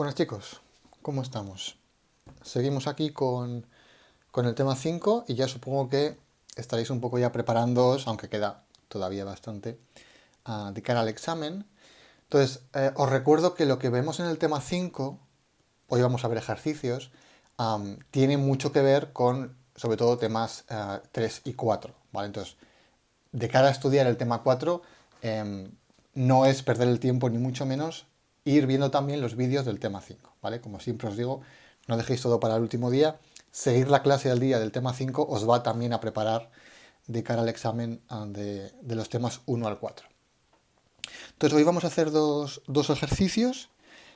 Buenas chicos, ¿cómo estamos? Seguimos aquí con el tema 5 y ya supongo que estaréis un poco ya preparándoos, aunque queda todavía bastante, de cara al examen. Entonces, os recuerdo que lo que vemos en el tema 5, hoy vamos a ver ejercicios, tiene mucho que ver con, sobre todo, temas 3 y 4, ¿vale? Entonces, de cara a estudiar el tema 4, no es perder el tiempo ni mucho menos ir viendo también los vídeos del tema 5, ¿vale? Como siempre os digo, no dejéis todo para el último día. Seguir la clase del día del tema 5 os va también a preparar de cara al examen de los temas 1 al 4. Entonces hoy vamos a hacer dos ejercicios.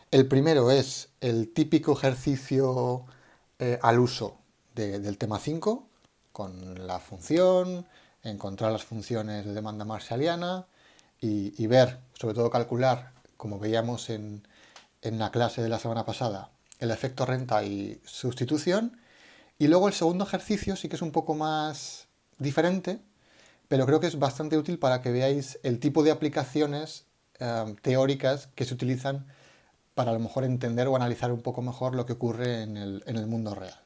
El primero es el típico ejercicio al uso del tema 5, con la función, encontrar las funciones de demanda marshalliana y ver, sobre todo calcular, como veíamos en la clase de la semana pasada, el efecto renta y sustitución. Y luego el segundo ejercicio sí que es un poco más diferente, pero creo que es bastante útil para que veáis el tipo de aplicaciones teóricas que se utilizan para a lo mejor entender o analizar un poco mejor lo que ocurre en el mundo real.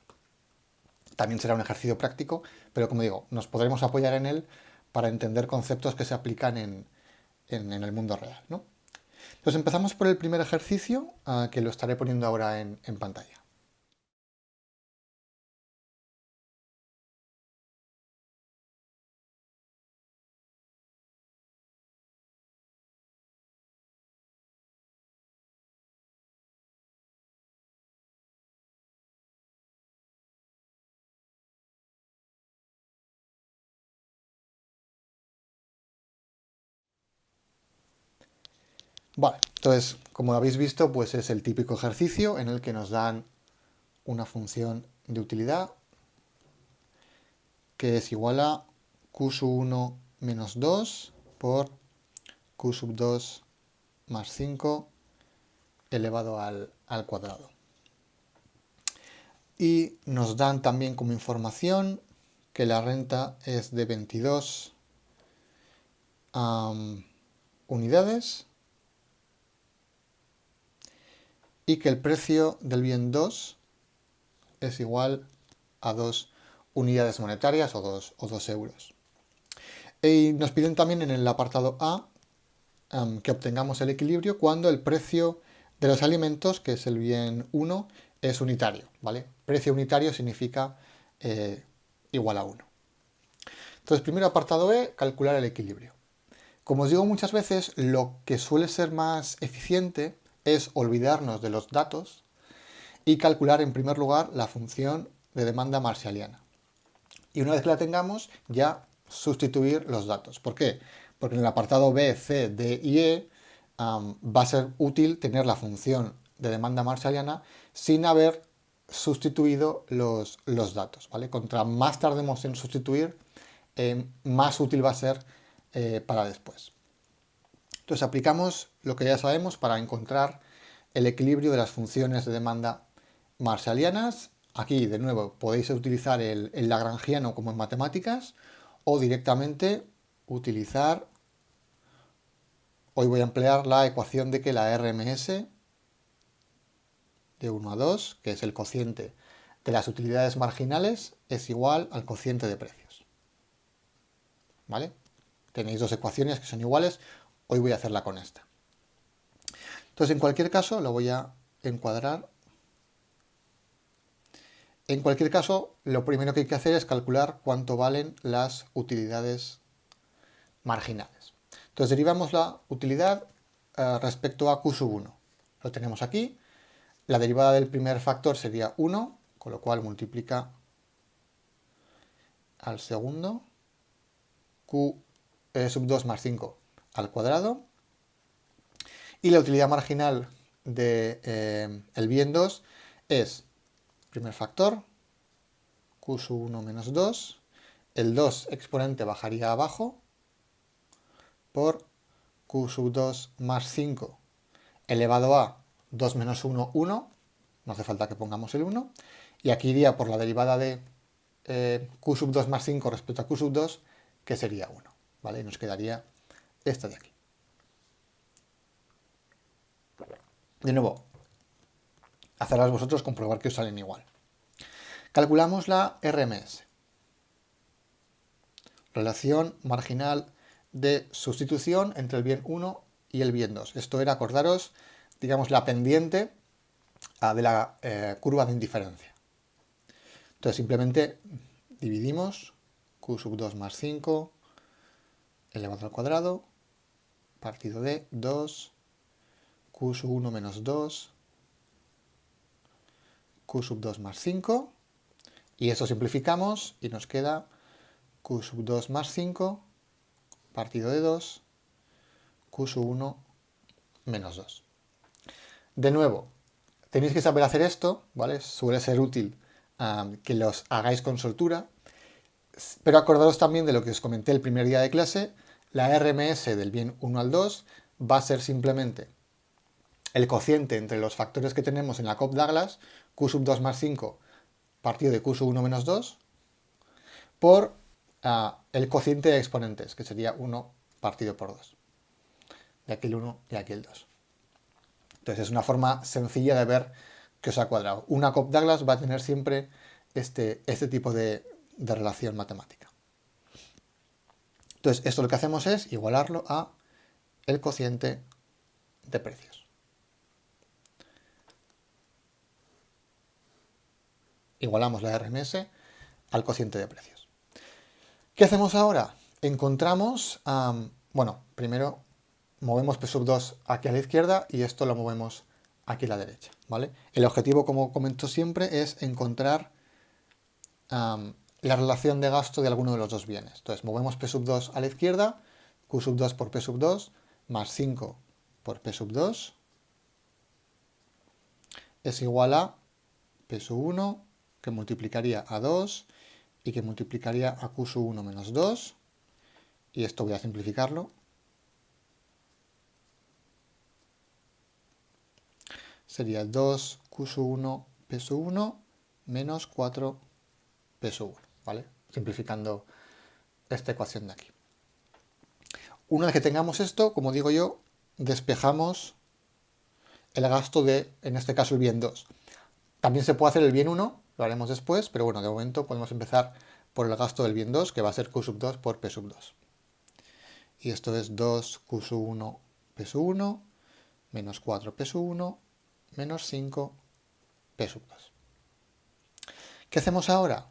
También será un ejercicio práctico, pero como digo, nos podremos apoyar en él para entender conceptos que se aplican en el mundo real, ¿no? Entonces empezamos por el primer ejercicio, que lo estaré poniendo ahora en pantalla. Vale, entonces, como habéis visto, pues es el típico ejercicio en el que nos dan una función de utilidad que es igual a q sub 1 menos 2 por q sub 2 más 5 elevado al cuadrado. Y nos dan también como información que la renta es de 22 unidades y que el precio del bien 2 es igual a 2 unidades monetarias o 2 euros. Y nos piden también en el apartado A que obtengamos el equilibrio cuando el precio de los alimentos, que es el bien 1, es unitario, ¿vale? Precio unitario significa igual a 1. Entonces, primero apartado E, calcular el equilibrio. Como os digo muchas veces, lo que suele ser más eficiente es olvidarnos de los datos y calcular en primer lugar la función de demanda marshalliana. Y una vez que la tengamos, ya sustituir los datos. ¿Por qué? Porque en el apartado B, C, D y E va a ser útil tener la función de demanda marshalliana sin haber sustituido los datos, ¿vale? Contra más tardemos en sustituir, más útil va a ser para después. Entonces aplicamos lo que ya sabemos para encontrar el equilibrio de las funciones de demanda marshallianas. Aquí, de nuevo, podéis utilizar el lagrangiano como en matemáticas o directamente utilizar, hoy voy a emplear la ecuación de que la RMS de 1 a 2, que es el cociente de las utilidades marginales, es igual al cociente de precios. ¿Vale? Tenéis dos ecuaciones que son iguales, hoy voy a hacerla con esta. Entonces, en cualquier caso, lo voy a encuadrar. En cualquier caso, lo primero que hay que hacer es calcular cuánto valen las utilidades marginales. Entonces, derivamos la utilidad respecto a q sub 1. Lo tenemos aquí. La derivada del primer factor sería 1, con lo cual multiplica al segundo, q sub 2 más 5 al cuadrado. Y la utilidad marginal del bien 2 es primer factor, q sub 1 menos 2, el 2 exponente bajaría abajo por q sub 2 más 5 elevado a 2 menos 1, 1, no hace falta que pongamos el 1, y aquí iría por la derivada de q sub 2 más 5 respecto a q sub 2, que sería 1, ¿vale? Y nos quedaría esta de aquí. De nuevo, hacerlas vosotros, comprobar que os salen igual. Calculamos la RMS. Relación marginal de sustitución entre el bien 1 y el bien 2. Esto era, acordaros, digamos, la pendiente de la curva de indiferencia. Entonces simplemente dividimos q sub 2 más 5 elevado al cuadrado partido de 2 q sub 1 menos 2 q sub 2 más 5 y esto simplificamos y nos queda q sub 2 más 5 partido de 2 q sub 1 menos 2. De nuevo, tenéis que saber hacer esto, ¿vale? Suele ser útil que los hagáis con soltura, pero acordaros también de lo que os comenté el primer día de clase, la RMS del bien 1 al 2 va a ser simplemente el cociente entre los factores que tenemos en la Cobb-Douglas, q sub 2 más 5 partido de q sub 1 menos 2, por el cociente de exponentes, que sería 1 partido por 2. De aquí el 1 y aquí el 2. Entonces es una forma sencilla de ver que os ha cuadrado. Una Cobb-Douglas va a tener siempre este tipo de relación matemática. Entonces esto lo que hacemos es igualarlo a el cociente de precios. Igualamos la RMS al cociente de precios. ¿Qué hacemos ahora? Encontramos, bueno, primero movemos P sub 2 aquí a la izquierda y esto lo movemos aquí a la derecha, ¿vale? El objetivo, como comento siempre, es encontrar la relación de gasto de alguno de los dos bienes. Entonces movemos P sub 2 a la izquierda, Q sub 2 por P sub 2, más 5 por P sub 2, es igual a P sub 1, que multiplicaría a 2, y que multiplicaría a Q sub 1 menos 2, y esto voy a simplificarlo. Sería 2 Q sub 1 P sub 1 menos 4 P sub 1, ¿vale? Simplificando esta ecuación de aquí. Una vez que tengamos esto, como digo yo, despejamos el gasto de, en este caso, el bien 2. También se puede hacer el bien 1, lo haremos después, pero bueno, de momento podemos empezar por el gasto del bien 2, que va a ser Q sub 2 por P sub 2. Y esto es 2 Q sub 1 P sub 1 menos 4 P sub 1 menos 5 P sub 2. ¿Qué hacemos ahora?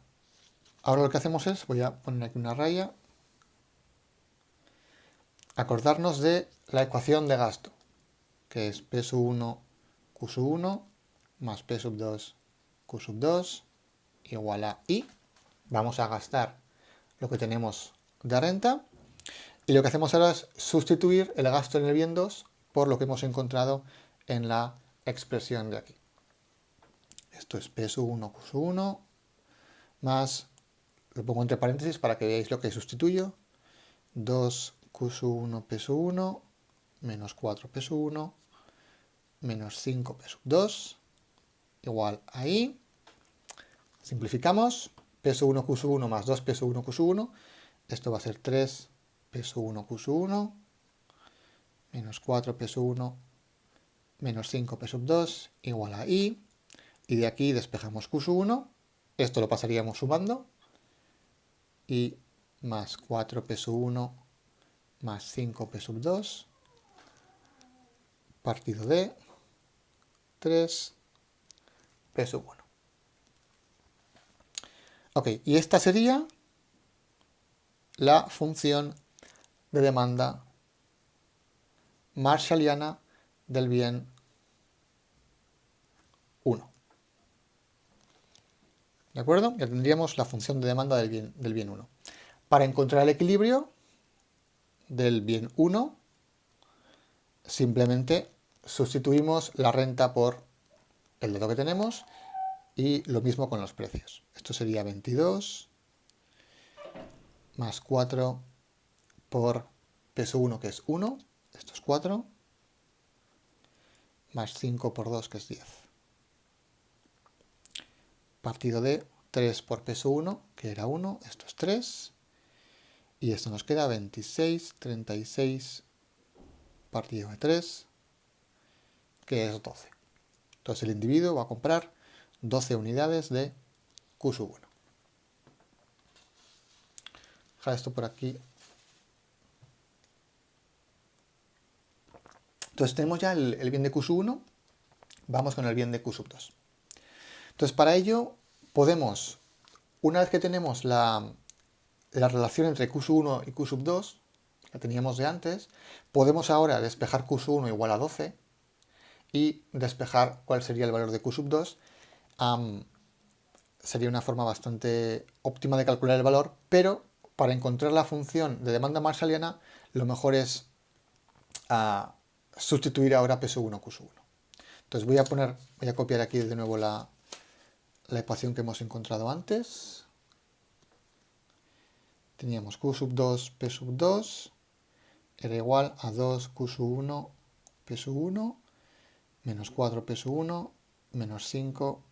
Ahora lo que hacemos es, voy a poner aquí una raya, acordarnos de la ecuación de gasto, que es P sub 1 Q sub 1 más P sub 2 Q sub 2 igual a I. Vamos a gastar lo que tenemos de renta y lo que hacemos ahora es sustituir el gasto en el bien 2 por lo que hemos encontrado en la expresión de aquí. Esto es P sub 1 Q sub 1 más, lo pongo entre paréntesis para que veáis lo que sustituyo, 2 Q sub 1 P sub 1 menos 4 P sub 1 menos 5 P sub 2 igual a I. Simplificamos, P sub 1 Q sub 1 más 2 P sub 1 Q sub 1, esto va a ser 3 P sub 1 Q sub 1 menos 4 P sub 1 menos 5 P sub 2 igual a I. Y de aquí despejamos Q sub 1, esto lo pasaríamos sumando, y más 4 P sub 1 más 5 P sub 2 partido de 3 P sub 1. Ok, y esta sería la función de demanda marshalliana del bien 1. ¿De acuerdo? Ya tendríamos la función de demanda del bien 1. Para encontrar el equilibrio del bien 1, simplemente sustituimos la renta por el dato que tenemos y lo mismo con los precios. Esto sería 22 más 4 por P sub 1, que es 1, esto es 4, más 5 por 2, que es 10. Partido de 3 por P sub 1, que era 1, esto es 3, y esto nos queda 26, 36 partido de 3, que es 12. Entonces el individuo va a comprar 12 unidades de Q sub 1. Dejar esto por aquí. Entonces tenemos ya el bien de Q sub 1. Vamos con el bien de Q sub 2. Entonces para ello podemos, una vez que tenemos la relación entre Q sub 1 y Q sub 2, la teníamos de antes, podemos ahora despejar Q sub 1 igual a 12 y despejar cuál sería el valor de Q sub 2. Sería una forma bastante óptima de calcular el valor, pero para encontrar la función de demanda marshalliana, lo mejor es sustituir ahora P sub 1 Q sub 1. Entonces voy a copiar aquí de nuevo la ecuación que hemos encontrado antes. Teníamos Q sub 2 P sub 2 era igual a 2 Q sub 1 P sub 1 menos 4 P sub 1 menos 5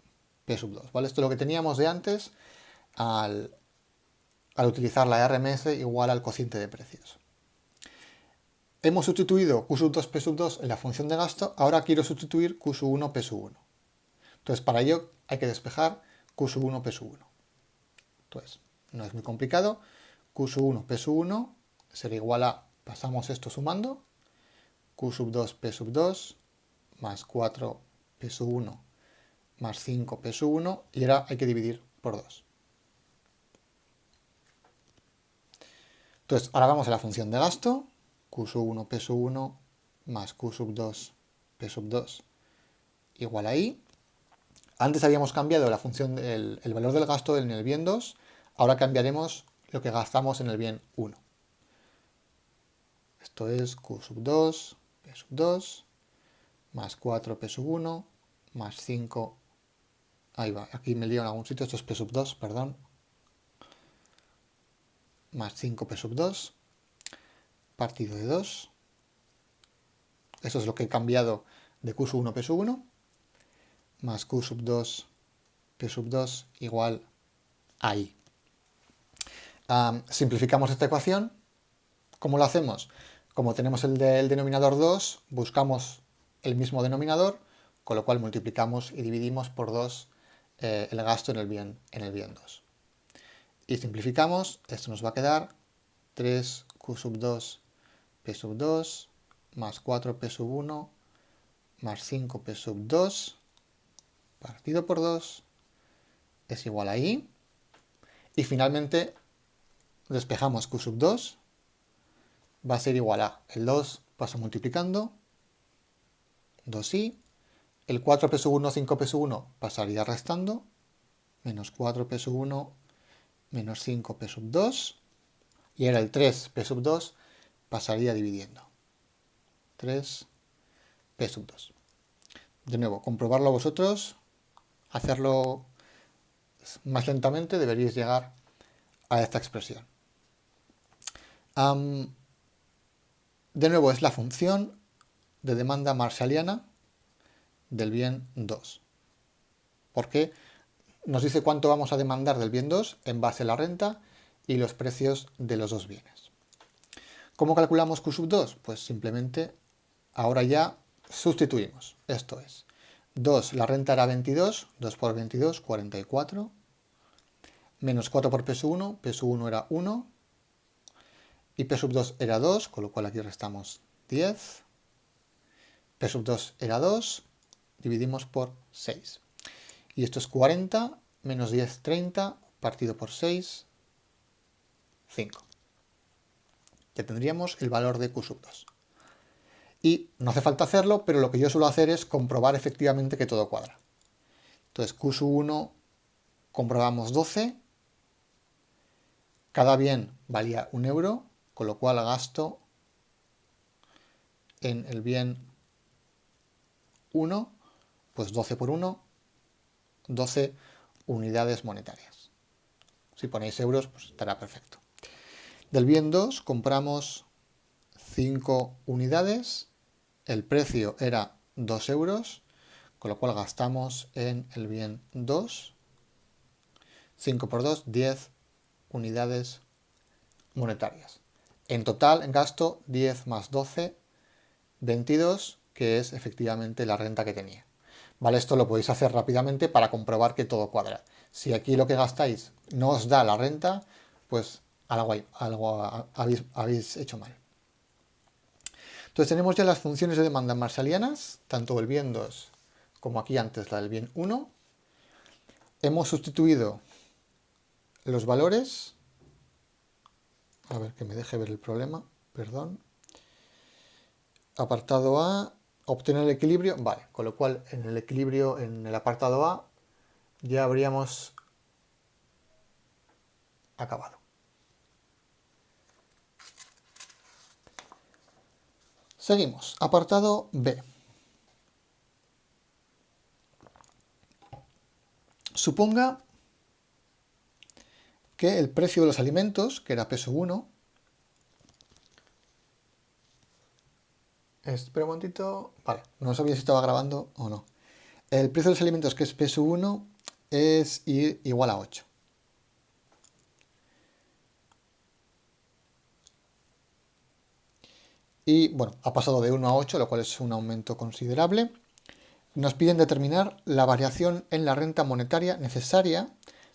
P sub 2. ¿Vale? Esto es lo que teníamos de antes al utilizar la RMS igual al cociente de precios. Hemos sustituido Q sub 2 P sub 2 en la función de gasto, ahora quiero sustituir Q sub 1 P sub 1. Entonces para ello hay que despejar Q sub 1 P sub 1. Entonces no es muy complicado, Q sub 1 P sub 1 será igual a, pasamos esto sumando, Q sub 2 P sub 2 más 4 P sub 1 más 5 P sub 1 y ahora hay que dividir por 2. Entonces ahora vamos a la función de gasto, Q sub 1 P sub 1 más Q sub 2 P sub 2 igual a I. Antes habíamos cambiado la función el valor del gasto en el bien 2, ahora cambiaremos lo que gastamos en el bien 1. Esto es Q sub 2 P sub 2 más 4 P sub 1 más 5, ahí va, aquí me lío en algún sitio, esto es P sub 2, perdón, más 5 P sub 2 partido de 2. Eso es lo que he cambiado de Q sub 1 P sub 1 más Q sub 2 P sub 2 igual a I. Simplificamos esta ecuación. ¿Cómo lo hacemos? Como tenemos el denominador 2, buscamos el mismo denominador, con lo cual multiplicamos y dividimos por 2 el gasto en el bien 2. Y simplificamos, esto nos va a quedar 3Q sub 2 P sub 2 más 4P sub 1 más 5P sub 2 partido por 2 es igual a I. Y finalmente despejamos Q sub 2, va a ser igual a, el 2 pasa multiplicando, 2i, el 4P sub 1, 5P sub 1 pasaría restando, menos 4P sub 1 menos 5P sub 2, y ahora el 3P sub 2 pasaría dividiendo, 3P sub 2. De nuevo, comprobarlo vosotros, hacerlo más lentamente, deberíais llegar a esta expresión. De nuevo, es la función de demanda marshalliana del bien 2. Porque nos dice cuánto vamos a demandar del bien 2 en base a la renta y los precios de los dos bienes. ¿Cómo calculamos Q sub 2? Pues simplemente ahora ya sustituimos. Esto es, 2, la renta era 22, 2 por 22, 44, menos 4 por P sub 1, P sub 1 era 1, y P sub 2 era 2, con lo cual aquí restamos 10, P sub 2 era 2, dividimos por 6. Y esto es 40 menos 10, 30, partido por 6, 5. Ya tendríamos el valor de Q sub 2. Y no hace falta hacerlo, pero lo que yo suelo hacer es comprobar efectivamente que todo cuadra. Entonces Q sub 1 comprobamos 12, cada bien valía 1 euro, con lo cual gasto en el bien 1, pues 12 por 1, 12 unidades monetarias. Si ponéis euros, pues estará perfecto. Del bien 2 compramos 5 unidades, el precio era 2 euros, con lo cual gastamos en el bien 2, 5 por 2, 10 unidades monetarias. En total gasto 10 más 12, 22, que es efectivamente la renta que tenía. ¿Vale? Esto lo podéis hacer rápidamente para comprobar que todo cuadra. Si aquí lo que gastáis no os da la renta, pues habéis hecho mal. Entonces tenemos ya las funciones de demanda marshallianas, tanto el bien 2 como aquí antes la del bien 1. Hemos sustituido los valores. A ver, que me deje ver el problema, perdón. Apartado A, obtener el equilibrio. Vale, con lo cual en el equilibrio, en el apartado A, ya habríamos acabado. Seguimos. Apartado B. Suponga que el precio de los alimentos, que era peso 1, espera un momentito, vale, no sabía si estaba grabando o no. El precio de los alimentos, que es peso 1, es igual a 8. Y bueno, ha pasado de 1 a 8, lo cual es un aumento considerable. Nos piden determinar la variación en la renta monetaria necesaria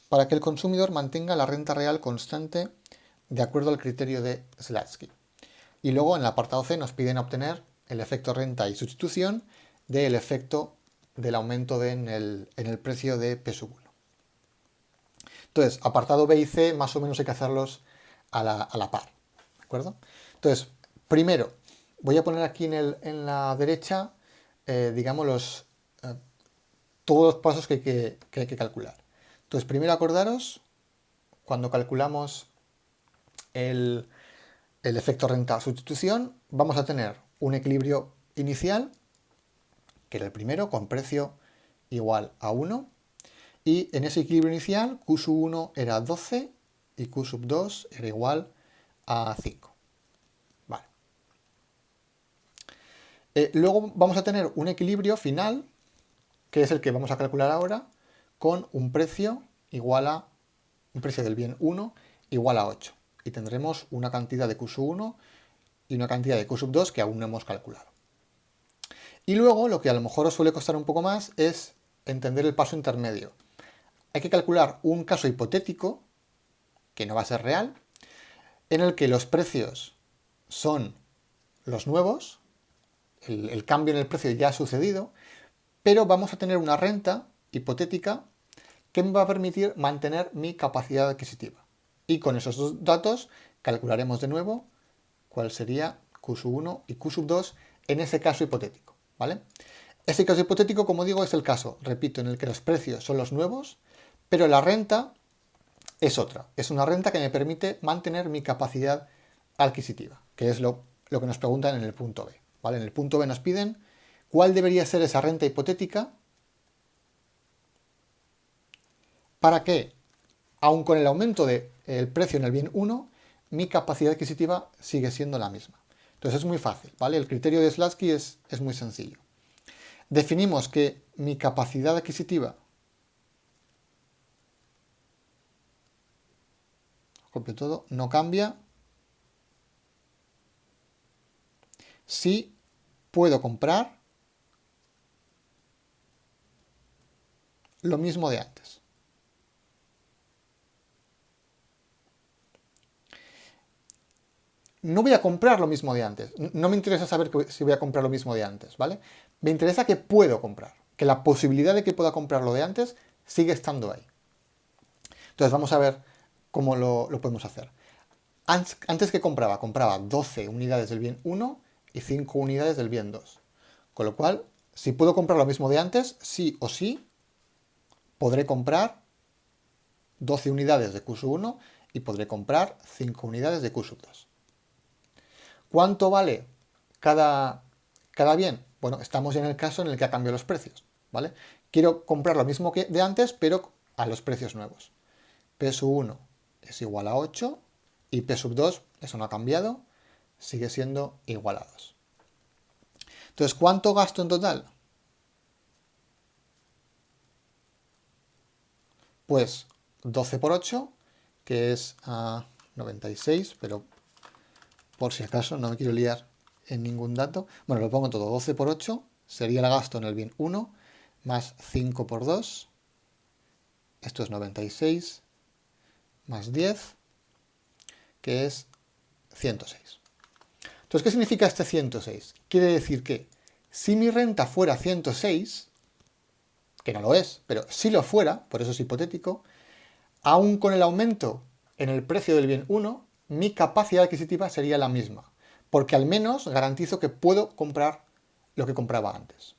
para que el consumidor mantenga la renta real constante de acuerdo al criterio de Slutsky. Y luego en el apartado C nos piden obtener el efecto renta y sustitución del efecto del aumento en el precio de P1. Entonces, apartado B y C más o menos hay que hacerlos a la par. ¿De acuerdo? Entonces, primero, voy a poner aquí en la derecha, digamos, todos los pasos que hay que calcular. Entonces, primero acordaros, cuando calculamos el efecto renta-sustitución, vamos a tener un equilibrio inicial, que era el primero, con precio igual a 1, y en ese equilibrio inicial Q sub 1 era 12 y Q sub 2 era igual a 5. Vale. Luego vamos a tener un equilibrio final, que es el que vamos a calcular ahora, con un precio igual a un precio del bien 1 igual a 8. Y tendremos una cantidad de Q sub 1 y una cantidad de Q sub 2 que aún no hemos calculado. Y luego, lo que a lo mejor os suele costar un poco más es entender el paso intermedio. Hay que calcular un caso hipotético, que no va a ser real, en el que los precios son los nuevos, el cambio en el precio ya ha sucedido, pero vamos a tener una renta hipotética que me va a permitir mantener mi capacidad adquisitiva. Y con esos dos datos calcularemos de nuevo cuál sería Q sub 1 y Q sub 2 en ese caso hipotético, ¿vale? Ese caso hipotético, como digo, es el caso, repito, en el que los precios son los nuevos, pero la renta es otra. Es una renta que me permite mantener mi capacidad adquisitiva, que es lo que nos preguntan en el punto B, ¿vale? En el punto B nos piden cuál debería ser esa renta hipotética para que, aun con el aumento del precio en el bien 1, mi capacidad adquisitiva sigue siendo la misma. Entonces es muy fácil, ¿vale? El criterio de Slutsky es muy sencillo. Definimos que mi capacidad adquisitiva, sobre todo, no cambia si puedo comprar lo mismo de antes. No voy a comprar lo mismo de antes. No me interesa saber si voy a comprar lo mismo de antes, ¿vale? Me interesa que puedo comprar, que la posibilidad de que pueda comprar lo de antes sigue estando ahí. Entonces vamos a ver cómo lo podemos hacer. Antes que compraba 12 unidades del bien 1 y 5 unidades del bien 2. Con lo cual, si puedo comprar lo mismo de antes, sí o sí, podré comprar 12 unidades de Q sub 1 y podré comprar 5 unidades de Q sub 2. ¿Cuánto vale cada bien? Bueno, estamos ya en el caso en el que ha cambiado los precios, ¿vale? Quiero comprar lo mismo que de antes, pero a los precios nuevos. P sub 1 es igual a 8 y P sub 2, eso no ha cambiado, sigue siendo igual a 2. Entonces, ¿cuánto gasto en total? Pues 12 por 8, que es 96, pero por si acaso no me quiero liar en ningún dato. Bueno, lo pongo todo, 12 por 8 sería el gasto en el bien 1, más 5 por 2, esto es 96, más 10, que es 106. Entonces, ¿qué significa este 106? Quiere decir que si mi renta fuera 106, que no lo es, pero si lo fuera, por eso es hipotético, aún con el aumento en el precio del bien 1, mi capacidad adquisitiva sería la misma, porque al menos garantizo que puedo comprar lo que compraba antes.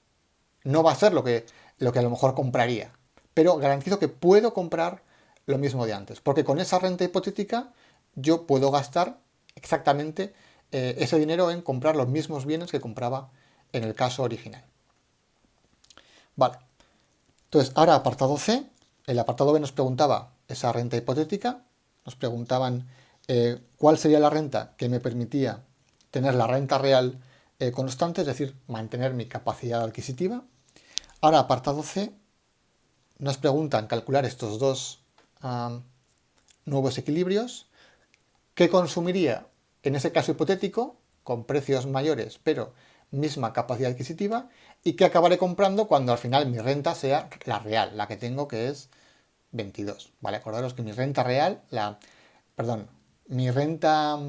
No va a ser lo que a lo mejor compraría, pero garantizo que puedo comprar lo mismo de antes, porque con esa renta hipotética yo puedo gastar exactamente ese dinero en comprar los mismos bienes que compraba en el caso original. Vale, entonces ahora apartado C, el apartado B nos preguntaba esa renta hipotética, nos preguntaban cuál sería la renta que me permitía tener la renta real constante, es decir, mantener mi capacidad adquisitiva. Ahora apartado C, nos preguntan calcular estos dos nuevos equilibrios. ¿Qué consumiría en ese caso hipotético con precios mayores pero misma capacidad adquisitiva? ¿Y qué acabaré comprando cuando al final mi renta sea la real, la que tengo, que es 22? ¿Vale? Acordaros que mi renta real, perdón, mi renta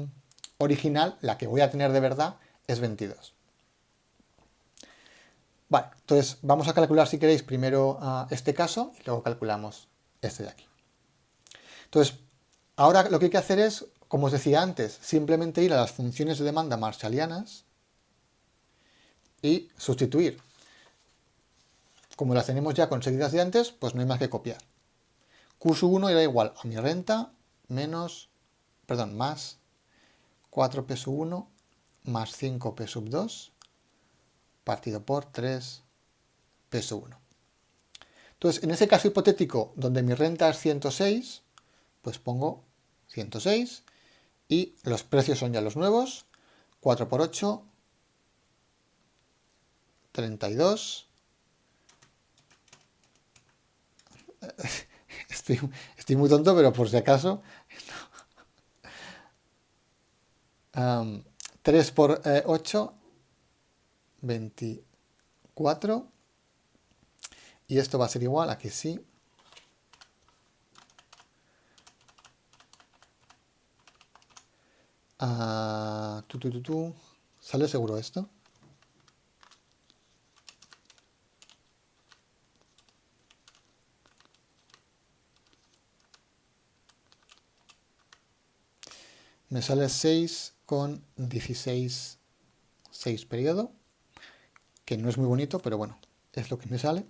original, la que voy a tener de verdad, es 22. Vale, entonces vamos a calcular, si queréis, primero este caso y luego calculamos este de aquí. Entonces, ahora lo que hay que hacer es, como os decía antes, simplemente ir a las funciones de demanda marshallianas y sustituir. Como las tenemos ya conseguidas de antes, pues no hay más que copiar. Q1 era igual a mi renta más 4P sub 1 más 5P sub 2 partido por 3P sub 1. Entonces, en ese caso hipotético donde mi renta es 106, pues pongo 106 y los precios son ya los nuevos. 4 por 8, 32. Estoy muy tonto, pero por si acaso. 3 por 8, 24. Y esto va a ser igual, aquí sí. ¿Sale seguro esto? Me sale 6 con 16, 6 periodo, que no es muy bonito, pero bueno, es lo que me sale.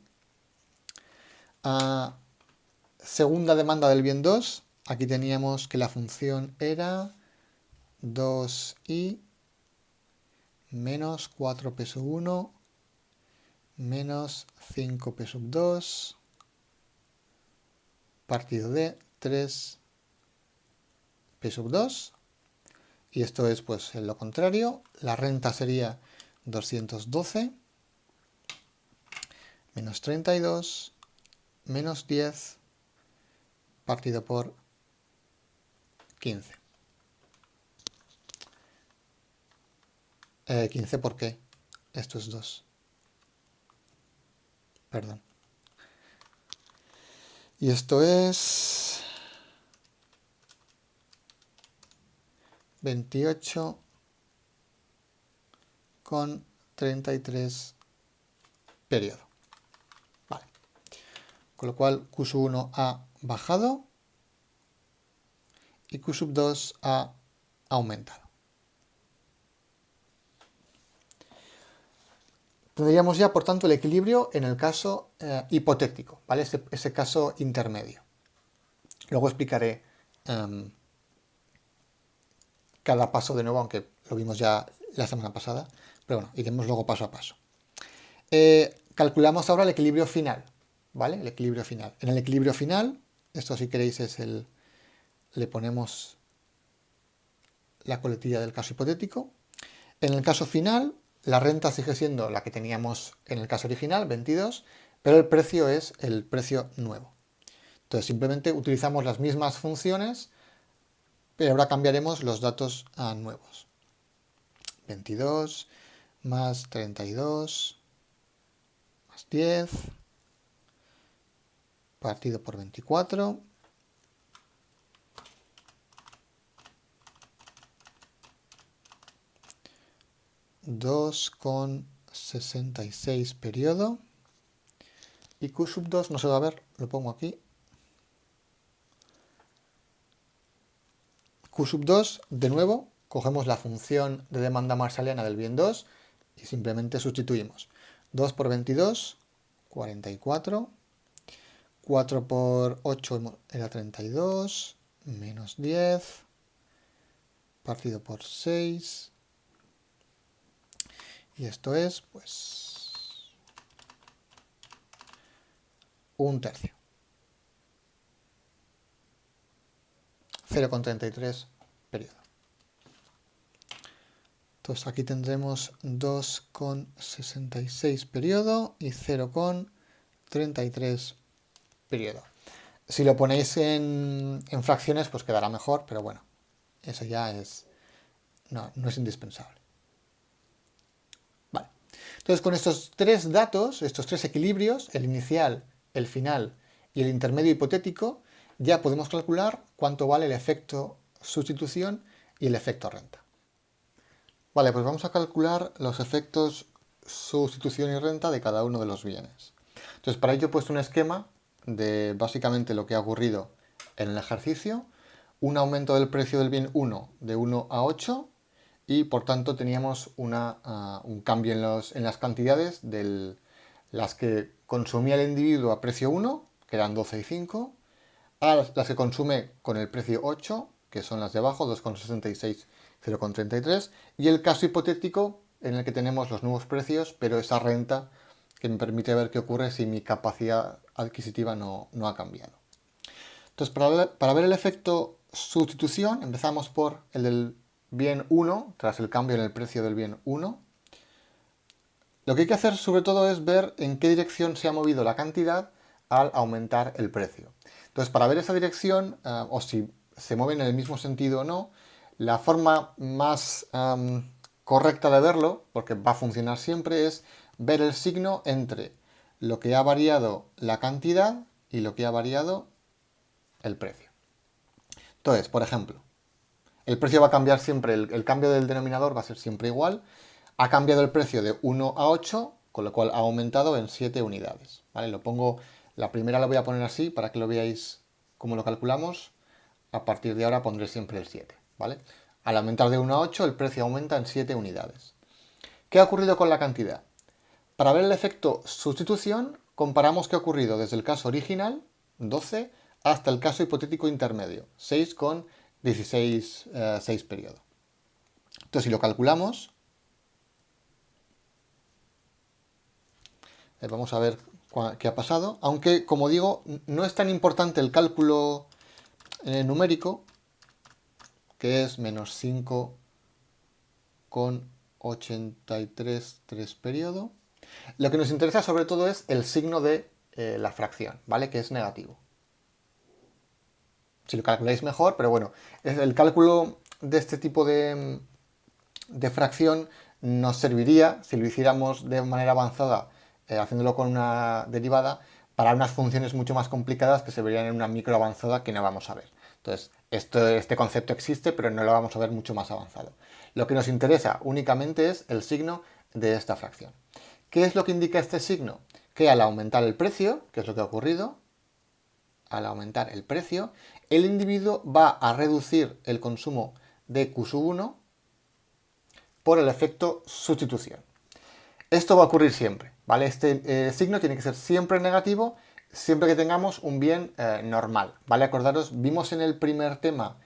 Segunda demanda del bien 2, aquí teníamos que la función era 2i menos 4p sub 1 menos 5p sub 2 partido de 3p sub 2. Y esto es pues lo contrario. La renta sería 212 menos 32 menos 10 partido por 15. 15 ¿por qué? Esto es 2. Perdón. Y esto es 28 con 33 periodo. Vale. Con lo cual Q sub 1 ha bajado y Q sub 2 ha aumentado. Tendríamos ya, por tanto, el equilibrio en el caso hipotético, ¿vale? Ese caso intermedio. Luego explicaré cada paso de nuevo, aunque lo vimos ya la semana pasada, pero bueno, iremos luego paso a paso. Calculamos ahora el equilibrio final, ¿vale? El equilibrio final. En el equilibrio final, esto si queréis es le ponemos la coletilla del caso hipotético. En el caso final, la renta sigue siendo la que teníamos en el caso original, 22, pero el precio es el precio nuevo. Entonces simplemente utilizamos las mismas funciones, pero ahora cambiaremos los datos a nuevos. 22 más 32 más 10 partido por 24. $2,66 periodo. Y Q sub 2 no se va a ver, lo pongo aquí. Q sub 2, de nuevo, cogemos la función de demanda marshalliana del bien 2 y simplemente sustituimos. 2 por 22, 44. 4 por 8 era 32, menos 10, partido por 6. Y esto es, pues, un tercio. 0,33 periodo. Entonces aquí tendremos 2,66 periodo y 0,33 periodo. Si lo ponéis en fracciones, pues quedará mejor, pero bueno, eso ya es, no es indispensable. Vale. Entonces con estos tres datos, estos tres equilibrios, el inicial, el final y el intermedio hipotético, ya podemos calcular cuánto vale el efecto sustitución y el efecto renta. Vale, pues vamos a calcular los efectos sustitución y renta de cada uno de los bienes. Entonces para ello he puesto un esquema de básicamente lo que ha ocurrido en el ejercicio, un aumento del precio del bien 1 de 1 a 8 y por tanto teníamos un cambio en las cantidades de las que consumía el individuo a precio 1, que eran 12 y 5, a las que consume con el precio 8, que son las de abajo, 2,66, 0,33, y el caso hipotético en el que tenemos los nuevos precios, pero esa renta que me permite ver qué ocurre si mi capacidad adquisitiva no ha cambiado. Entonces, para ver el efecto sustitución, empezamos por el del bien 1, tras el cambio en el precio del bien 1. Lo que hay que hacer sobre todo es ver en qué dirección se ha movido la cantidad al aumentar el precio. Entonces, para ver esa dirección, o si se mueven en el mismo sentido o no, la forma más correcta de verlo, porque va a funcionar siempre, es ver el signo entre lo que ha variado la cantidad y lo que ha variado el precio. Entonces, por ejemplo, el precio va a cambiar siempre, el cambio del denominador va a ser siempre igual. Ha cambiado el precio de 1 a 8, con lo cual ha aumentado en 7 unidades. ¿Vale? La primera la voy a poner así para que lo veáis cómo lo calculamos. A partir de ahora pondré siempre el 7. ¿Vale? Al aumentar de 1 a 8, el precio aumenta en 7 unidades. ¿Qué ha ocurrido con la cantidad? Para ver el efecto sustitución, comparamos qué ha ocurrido desde el caso original, 12, hasta el caso hipotético intermedio, 6 con 16, 6 periodo. Entonces, si lo calculamos, vamos a ver qué ha pasado. Aunque, como digo, no es tan importante el cálculo numérico, que es menos 5 con 83, 3 periodo. Lo que nos interesa sobre todo es el signo de la fracción, ¿vale? Que es negativo. Si lo calculáis mejor, pero bueno, el cálculo de este tipo de fracción nos serviría, si lo hiciéramos de manera avanzada, haciéndolo con una derivada, para unas funciones mucho más complicadas que se verían en una micro avanzada que no vamos a ver. Entonces, este concepto existe, pero no lo vamos a ver mucho más avanzado. Lo que nos interesa únicamente es el signo de esta fracción. ¿Qué es lo que indica este signo? Que al aumentar el precio, que es lo que ha ocurrido, al aumentar el precio, el individuo va a reducir el consumo de Q1 por el efecto sustitución. Esto va a ocurrir siempre, ¿vale? Este signo tiene que ser siempre negativo, siempre que tengamos un bien normal, ¿vale? Acordaros, vimos en el primer tema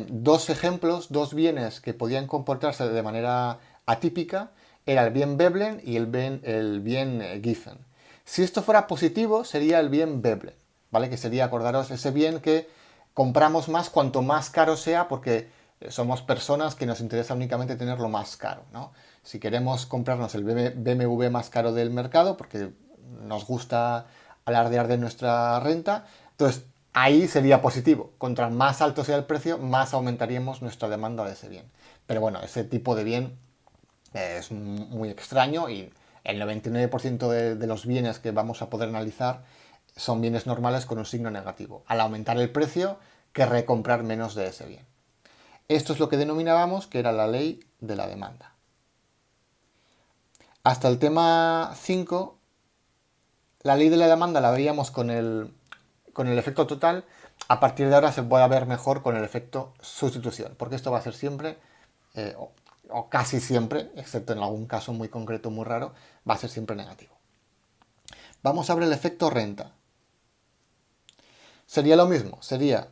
dos ejemplos, dos bienes que podían comportarse de manera atípica, era el bien Veblen y el bien Giffen. Si esto fuera positivo, sería el bien Veblen, ¿vale? Que sería, acordaros, ese bien que compramos más cuanto más caro sea, porque somos personas que nos interesa únicamente tener lo más caro, ¿no? Si queremos comprarnos el BMW más caro del mercado, porque nos gusta alardear de nuestra renta, entonces ahí sería positivo. Contra más alto sea el precio, más aumentaríamos nuestra demanda de ese bien. Pero bueno, ese tipo de bien es muy extraño y el 99% de los bienes que vamos a poder analizar son bienes normales con un signo negativo. Al aumentar el precio, querré comprar menos de ese bien. Esto es lo que denominábamos que era la ley de la demanda. Hasta el tema 5, la ley de la demanda la veíamos con el efecto total. A partir de ahora se puede ver mejor con el efecto sustitución, porque esto va a ser siempre, o casi siempre, excepto en algún caso muy concreto, muy raro, va a ser siempre negativo. Vamos a ver el efecto renta. Sería lo mismo, sería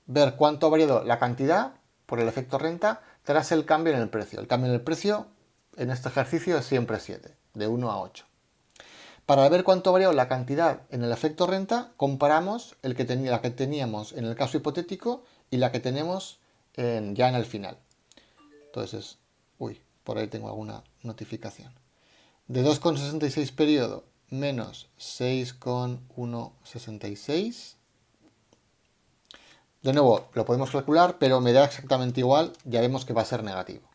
ver cuánto ha variado la cantidad por el efecto renta tras el cambio en el precio. El cambio en el precio en este ejercicio es siempre 7, de 1 a 8. Para ver cuánto ha variado la cantidad en el efecto renta, comparamos la que teníamos en el caso hipotético y la que tenemos ya en el final. Entonces, por ahí tengo alguna notificación. De 2,66 periodo menos 6,166. De nuevo, lo podemos calcular, pero me da exactamente igual, ya vemos que va a ser negativo,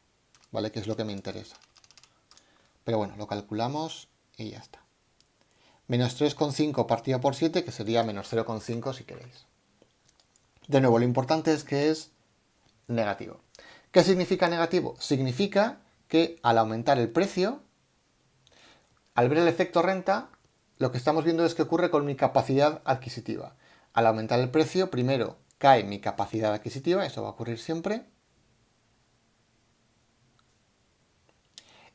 ¿vale? Que es lo que me interesa. Pero bueno, lo calculamos y ya está. Menos 3,5 partido por 7, que sería menos 0,5 si queréis. De nuevo, lo importante es que es negativo. ¿Qué significa negativo? Significa que al aumentar el precio, al ver el efecto renta, lo que estamos viendo es que ocurre con mi capacidad adquisitiva. Al aumentar el precio, primero cae mi capacidad adquisitiva, eso va a ocurrir siempre.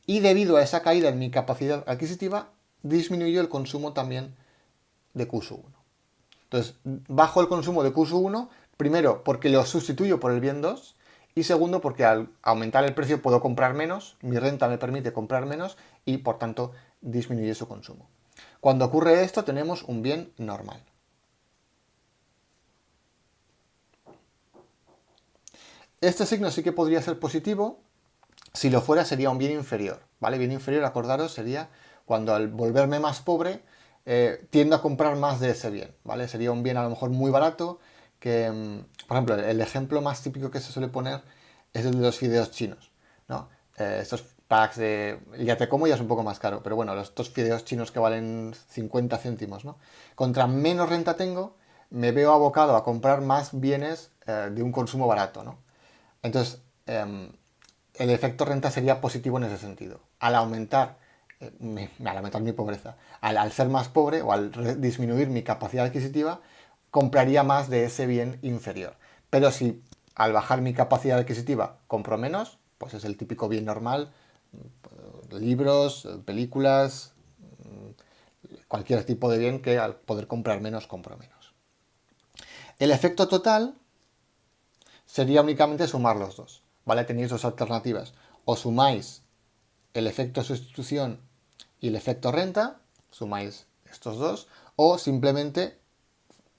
Y debido a esa caída en mi capacidad adquisitiva, disminuyó el consumo también de Q1. Entonces, bajo el consumo de Q1, primero porque lo sustituyo por el bien 2 y segundo porque al aumentar el precio puedo comprar menos, mi renta me permite comprar menos y por tanto disminuye su consumo. Cuando ocurre esto tenemos un bien normal. Este signo sí que podría ser positivo, si lo fuera sería un bien inferior, ¿vale? Bien inferior, acordaros, sería cuando al volverme más pobre tiendo a comprar más de ese bien, ¿vale? Sería un bien a lo mejor muy barato, que, por ejemplo, el ejemplo más típico que se suele poner es el de los fideos chinos, ¿no? Estos packs de... Ya te como ya es un poco más caro, pero bueno, estos fideos chinos que valen 50 céntimos, ¿no? Contra menos renta tengo, me veo abocado a comprar más bienes de un consumo barato, ¿no? Entonces, el efecto renta sería positivo en ese sentido. Al aumentar mi pobreza, al ser más pobre o al disminuir mi capacidad adquisitiva, compraría más de ese bien inferior. Pero si al bajar mi capacidad adquisitiva compro menos, pues es el típico bien normal, libros, películas, cualquier tipo de bien que al poder comprar menos, compro menos. El efecto total sería únicamente sumar los dos, ¿vale? Tenéis dos alternativas. O sumáis el efecto sustitución y el efecto renta, sumáis estos dos, o simplemente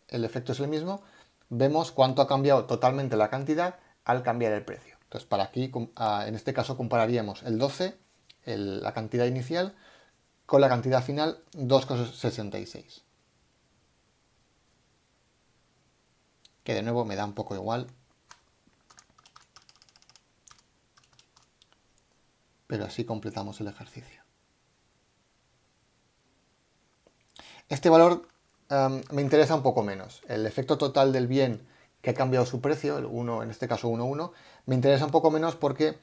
el efecto es el mismo, vemos cuánto ha cambiado totalmente la cantidad al cambiar el precio. Entonces, para aquí, en este caso, compararíamos el 12, la cantidad inicial, con la cantidad final, 2,66. Que de nuevo me da un poco igual, pero así completamos el ejercicio. Este valor me interesa un poco menos. El efecto total del bien que ha cambiado su precio, el 1, en este caso 1,1, me interesa un poco menos porque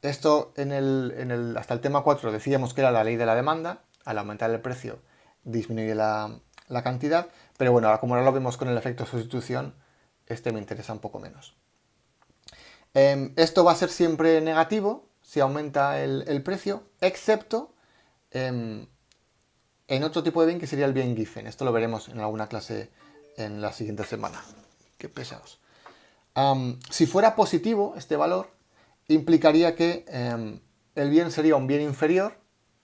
esto hasta el tema 4 decíamos que era la ley de la demanda. Al aumentar el precio disminuye la cantidad, pero bueno, ahora como ahora lo vemos con el efecto sustitución, este me interesa un poco menos. Esto va a ser siempre negativo si aumenta el precio, excepto en otro tipo de bien que sería el bien Giffen. Esto lo veremos en alguna clase en la siguiente semana. Qué pesados. Si fuera positivo este valor, implicaría que el bien sería un bien inferior,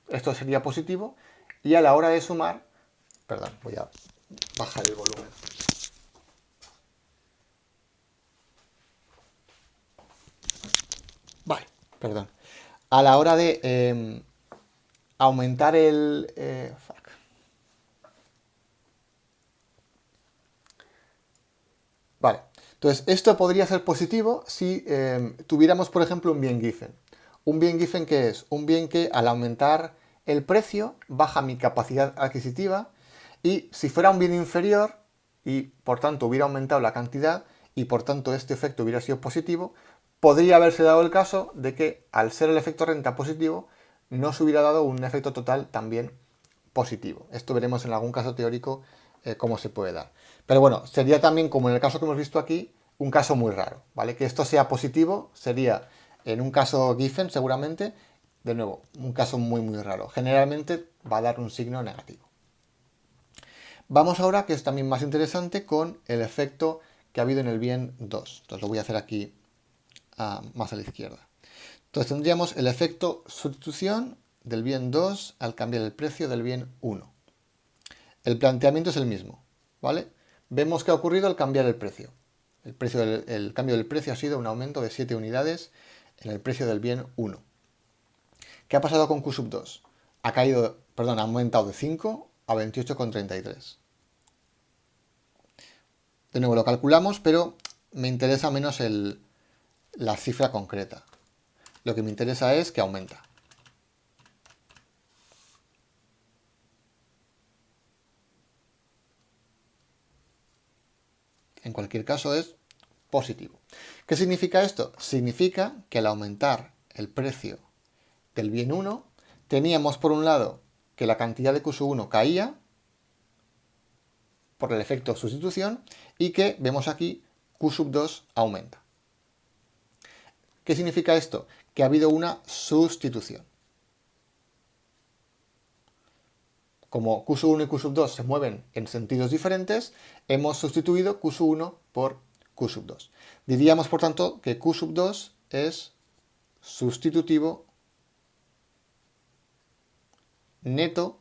esto sería positivo, y a la hora de sumar, perdón, voy a bajar el volumen. Vale, perdón. A la hora de aumentar el... Vale, entonces esto podría ser positivo si tuviéramos, por ejemplo, un bien Giffen. ¿Un bien Giffen qué es? Un bien que al aumentar el precio baja mi capacidad adquisitiva Y si fuera un bien inferior y por tanto hubiera aumentado la cantidad y por tanto este efecto hubiera sido positivo, podría haberse dado el caso de que al ser el efecto renta positivo no se hubiera dado un efecto total también positivo. Esto veremos en algún caso teórico cómo se puede dar. Pero bueno, sería también, como en el caso que hemos visto aquí, un caso muy raro, ¿vale? Que esto sea positivo sería, en un caso Giffen seguramente, de nuevo, un caso muy raro. Generalmente va a dar un signo negativo. Vamos ahora, que es también más interesante, con el efecto que ha habido en el bien 2. Entonces lo voy a hacer aquí más a la izquierda. Entonces tendríamos el efecto sustitución del bien 2 al cambiar el precio del bien 1. El planteamiento es el mismo, ¿vale? Vemos que ha ocurrido al cambiar el precio. El cambio del precio ha sido un aumento de 7 unidades en el precio del bien 1. ¿Qué ha pasado con Q sub 2? Ha aumentado de 5 a 28,33. De nuevo lo calculamos, pero me interesa menos la cifra concreta. Lo que me interesa es que aumenta. En cualquier caso es positivo. ¿Qué significa esto? Significa que al aumentar el precio del bien 1, teníamos por un lado que la cantidad de Q sub 1 caía por el efecto sustitución y que vemos aquí Q sub 2 aumenta. ¿Qué significa esto? Que ha habido una sustitución. Como Q sub 1 y Q sub 2 se mueven en sentidos diferentes, hemos sustituido Q sub 1 por Q sub 2. Diríamos, por tanto, que Q sub 2 es sustitutivo neto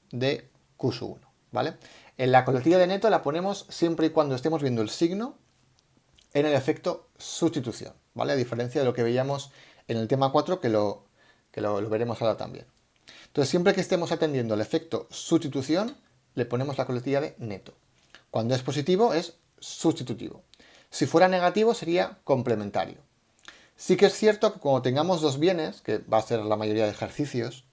de Q sub 1, ¿vale? En la coletilla de neto la ponemos siempre y cuando estemos viendo el signo en el efecto sustitución, ¿vale? A diferencia de lo que veíamos en el tema 4, que lo veremos ahora también. Entonces, siempre que estemos atendiendo el efecto sustitución, le ponemos la coletilla de neto. Cuando es positivo, es sustitutivo. Si fuera negativo, sería complementario. Sí que es cierto que cuando tengamos dos bienes, que va a ser la mayoría de ejercicios,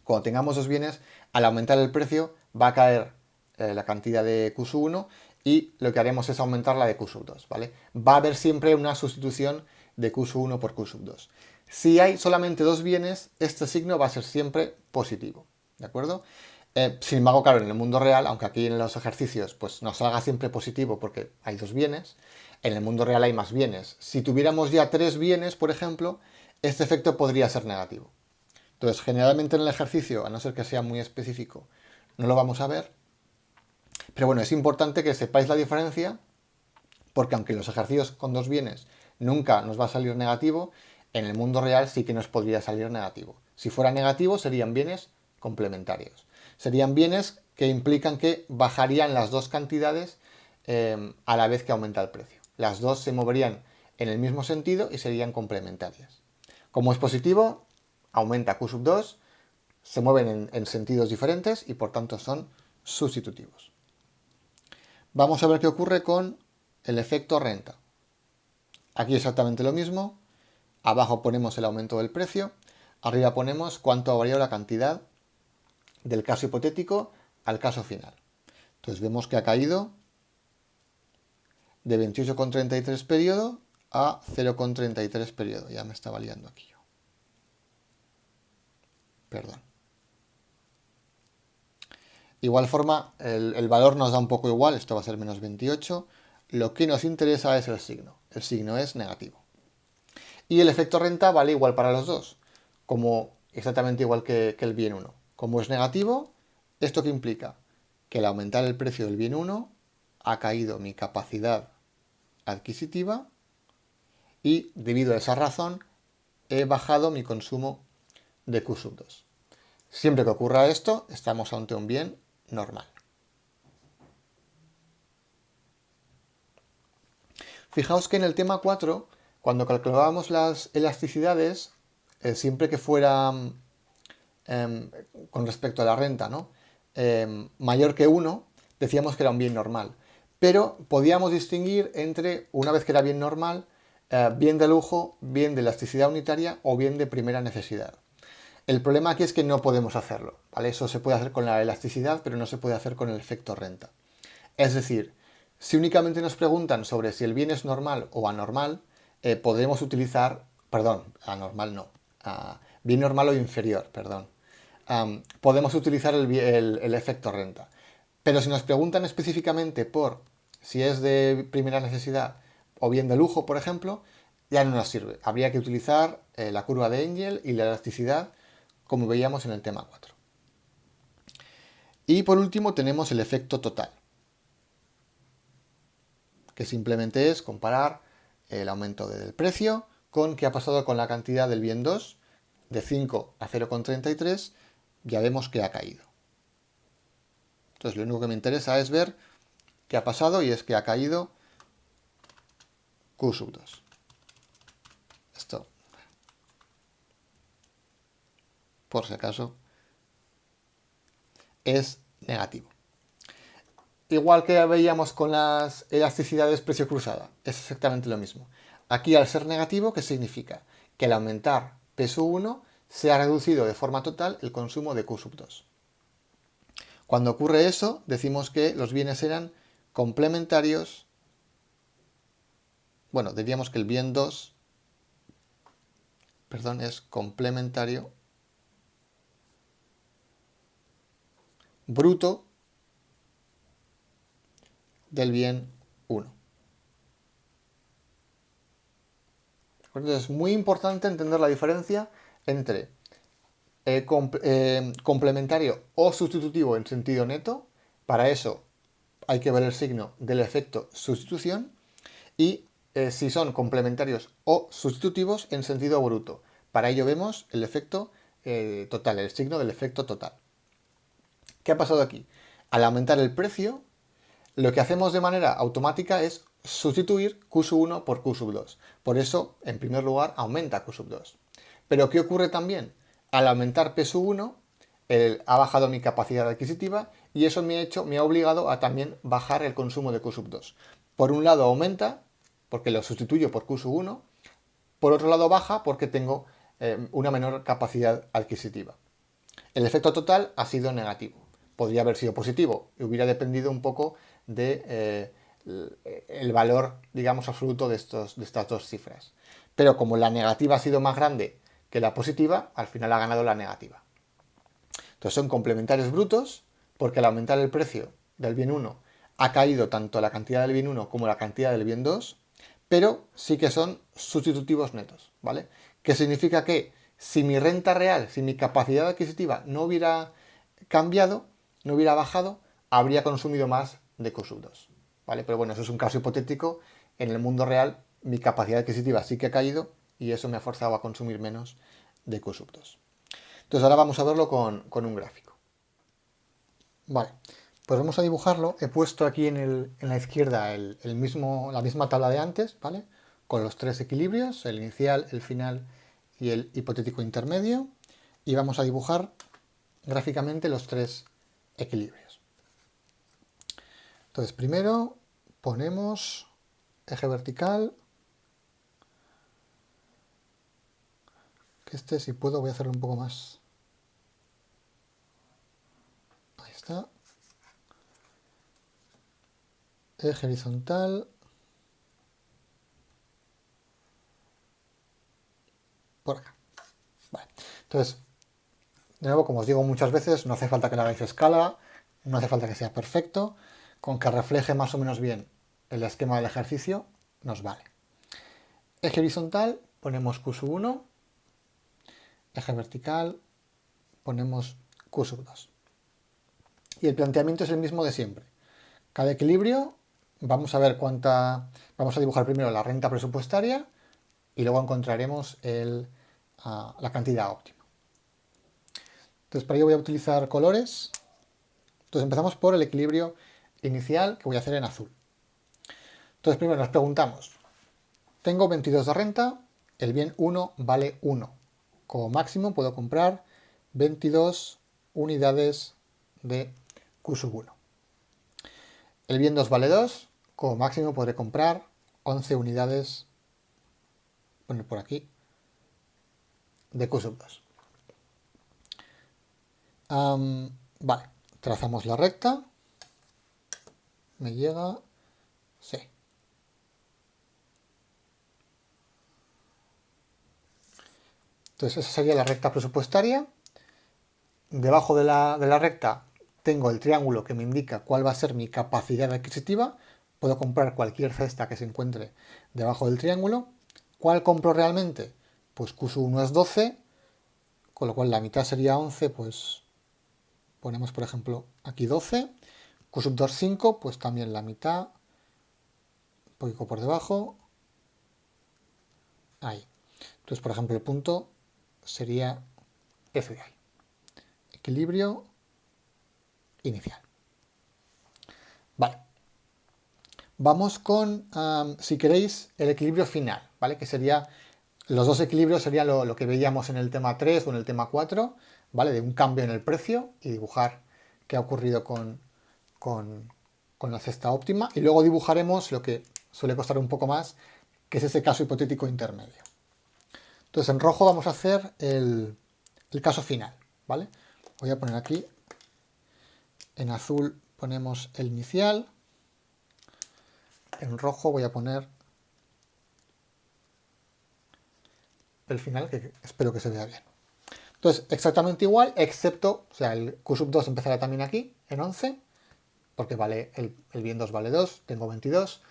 cuando tengamos dos bienes, al aumentar el precio va a caer la cantidad de Q sub 1 y lo que haremos es aumentar la de Q sub 2, ¿vale? Va a haber siempre una sustitución de Q sub 1 por Q sub 2. Si hay solamente dos bienes, este signo va a ser siempre positivo, ¿de acuerdo? Sin embargo, claro, en el mundo real, aunque aquí en los ejercicios pues nos salga siempre positivo porque hay dos bienes, en el mundo real hay más bienes. Si tuviéramos ya tres bienes, por ejemplo, este efecto podría ser negativo. Entonces, generalmente en el ejercicio, a no ser que sea muy específico, no lo vamos a ver. Pero bueno, es importante que sepáis la diferencia, porque aunque en los ejercicios con dos bienes nunca nos va a salir negativo, en el mundo real sí que nos podría salir negativo. Si fuera negativo, serían bienes complementarios. Serían bienes que implican que bajarían las dos cantidades a la vez que aumenta el precio. Las dos se moverían en el mismo sentido y serían complementarias. Como es positivo, aumenta Q sub 2, se mueven en sentidos diferentes y por tanto son sustitutivos. Vamos a ver qué ocurre con el efecto renta. Aquí exactamente lo mismo. Abajo ponemos el aumento del precio. Arriba ponemos cuánto ha variado la cantidad del caso hipotético al caso final. Entonces vemos que ha caído de 28,33 periodo a 0,33 periodo. Ya me estaba liando aquí yo. Perdón. Igual forma, el valor nos da un poco igual, esto va a ser menos 28. Lo que nos interesa es el signo. El signo es negativo. Y el efecto renta vale igual para los dos, como exactamente igual que el bien 1. Como es negativo, ¿esto qué implica? Que al aumentar el precio del bien 1 ha caído mi capacidad adquisitiva y debido a esa razón he bajado mi consumo de Q sub 2. Siempre que ocurra esto, estamos ante un bien normal. Fijaos que en el tema 4, cuando calculábamos las elasticidades, siempre que fuera con respecto a la renta, ¿no? Mayor que 1, decíamos que era un bien normal. Pero podíamos distinguir entre, una vez que era bien normal, bien de lujo, bien de elasticidad unitaria o bien de primera necesidad. El problema aquí es que no podemos hacerlo, ¿vale? Eso se puede hacer con la elasticidad, pero no se puede hacer con el efecto renta. Es decir, si únicamente nos preguntan sobre si el bien es normal o anormal, podremos utilizar, perdón, anormal no, bien normal o inferior, perdón. Podemos utilizar el efecto renta. Pero si nos preguntan específicamente por si es de primera necesidad o bien de lujo, por ejemplo, ya no nos sirve. Habría que utilizar la curva de Engel y la elasticidad como veíamos en el tema 4. Y por último tenemos el efecto total, que simplemente es comparar el aumento del precio con qué ha pasado con la cantidad del bien 2, de 5 a 0,33, ya vemos que ha caído. Entonces lo único que me interesa es ver qué ha pasado y es que ha caído Q sub 2. Esto, por si acaso, es negativo. Igual que veíamos con las elasticidades precio cruzada, es exactamente lo mismo. Aquí al ser negativo, ¿qué significa? Que al aumentar P sub 1 se ha reducido de forma total el consumo de Q sub 2. Cuando ocurre eso, decimos que los bienes eran complementarios. Bueno, diríamos que el bien 2, perdón, es complementario bruto del bien 1. Entonces es muy importante entender la diferencia entre complementario o sustitutivo en sentido neto. Para eso hay que ver el signo del efecto sustitución. Y si son complementarios o sustitutivos en sentido bruto. Para ello vemos el efecto total, el signo del efecto total. ¿Qué ha pasado aquí? Al aumentar el precio, lo que hacemos de manera automática es sustituir Q sub 1 por Q sub 2. Por eso, en primer lugar, aumenta Q sub 2. Pero ¿qué ocurre también? Al aumentar P sub 1, ha bajado mi capacidad adquisitiva y eso me ha obligado a también bajar el consumo de Q sub 2. Por un lado aumenta, porque lo sustituyo por Q sub 1, por otro lado baja porque tengo una menor capacidad adquisitiva. El efecto total ha sido negativo. Podría haber sido positivo y hubiera dependido un poco de el valor, digamos, absoluto de estas dos cifras. Pero como la negativa ha sido más grande que la positiva, al final ha ganado la negativa. Entonces son complementarios brutos porque al aumentar el precio del bien 1 ha caído tanto la cantidad del bien 1 como la cantidad del bien 2, pero sí que son sustitutivos netos, ¿vale? Que significa que si mi renta real, si mi capacidad adquisitiva no hubiera cambiado, no hubiera bajado, habría consumido más de Q sub 2, ¿vale? Pero bueno, eso es un caso hipotético. En el mundo real mi capacidad adquisitiva sí que ha caído y eso me ha forzado a consumir menos de Q sub 2. Entonces ahora vamos a verlo con un gráfico. Vale, pues vamos a dibujarlo. He puesto aquí en la izquierda la misma tabla de antes, ¿vale? Con los tres equilibrios, el inicial, el final y el hipotético intermedio. Y vamos a dibujar gráficamente los tres equilibrios. Entonces primero ponemos eje vertical. Que si puedo voy a hacerlo un poco más. Ahí está. Eje horizontal. Por acá. Vale. Entonces, de nuevo, como os digo muchas veces, no hace falta que le hagáis escala, no hace falta que sea perfecto, con que refleje más o menos bien el esquema del ejercicio, nos vale. Eje horizontal, ponemos Q sub 1, eje vertical, ponemos Q sub 2. Y el planteamiento es el mismo de siempre. Cada equilibrio, vamos a ver vamos a dibujar primero la renta presupuestaria y luego encontraremos la cantidad óptima. Entonces para ello voy a utilizar colores. Entonces empezamos por el equilibrio inicial que voy a hacer en azul. Entonces primero nos preguntamos, tengo 22 de renta, el bien 1 vale 1. Como máximo puedo comprar 22 unidades de Q sub 1. El bien 2 vale 2, como máximo podré comprar 11 unidades, poner por aquí, de Q sub 2. Vale, trazamos la recta. Me llega... Sí. Entonces esa sería la recta presupuestaria. Debajo de la recta tengo el triángulo que me indica cuál va a ser mi capacidad adquisitiva. Puedo comprar cualquier cesta que se encuentre debajo del triángulo. ¿Cuál compro realmente? Pues Q1 es 12, con lo cual la mitad sería 11, pues ponemos por ejemplo aquí 12. Q2 5, pues también la mitad, un poquito por debajo, ahí. Entonces por ejemplo el punto sería ese de ahí. Equilibrio inicial. Vale. Vamos con, si queréis, el equilibrio final, ¿vale? Que sería, los dos equilibrios serían lo que veíamos en el tema 3 o en el tema 4, ¿vale? De un cambio en el precio y dibujar qué ha ocurrido con la cesta óptima. Y luego dibujaremos lo que suele costar un poco más, que es ese caso hipotético intermedio. Entonces en rojo vamos a hacer el caso final, ¿vale? Voy a poner aquí, en azul ponemos el inicial, en rojo voy a poner el final, que espero que se vea bien. Entonces, exactamente igual, excepto, o sea, el Q2 empezará también aquí, en 11, porque vale el bien 2 vale 2, tengo 22,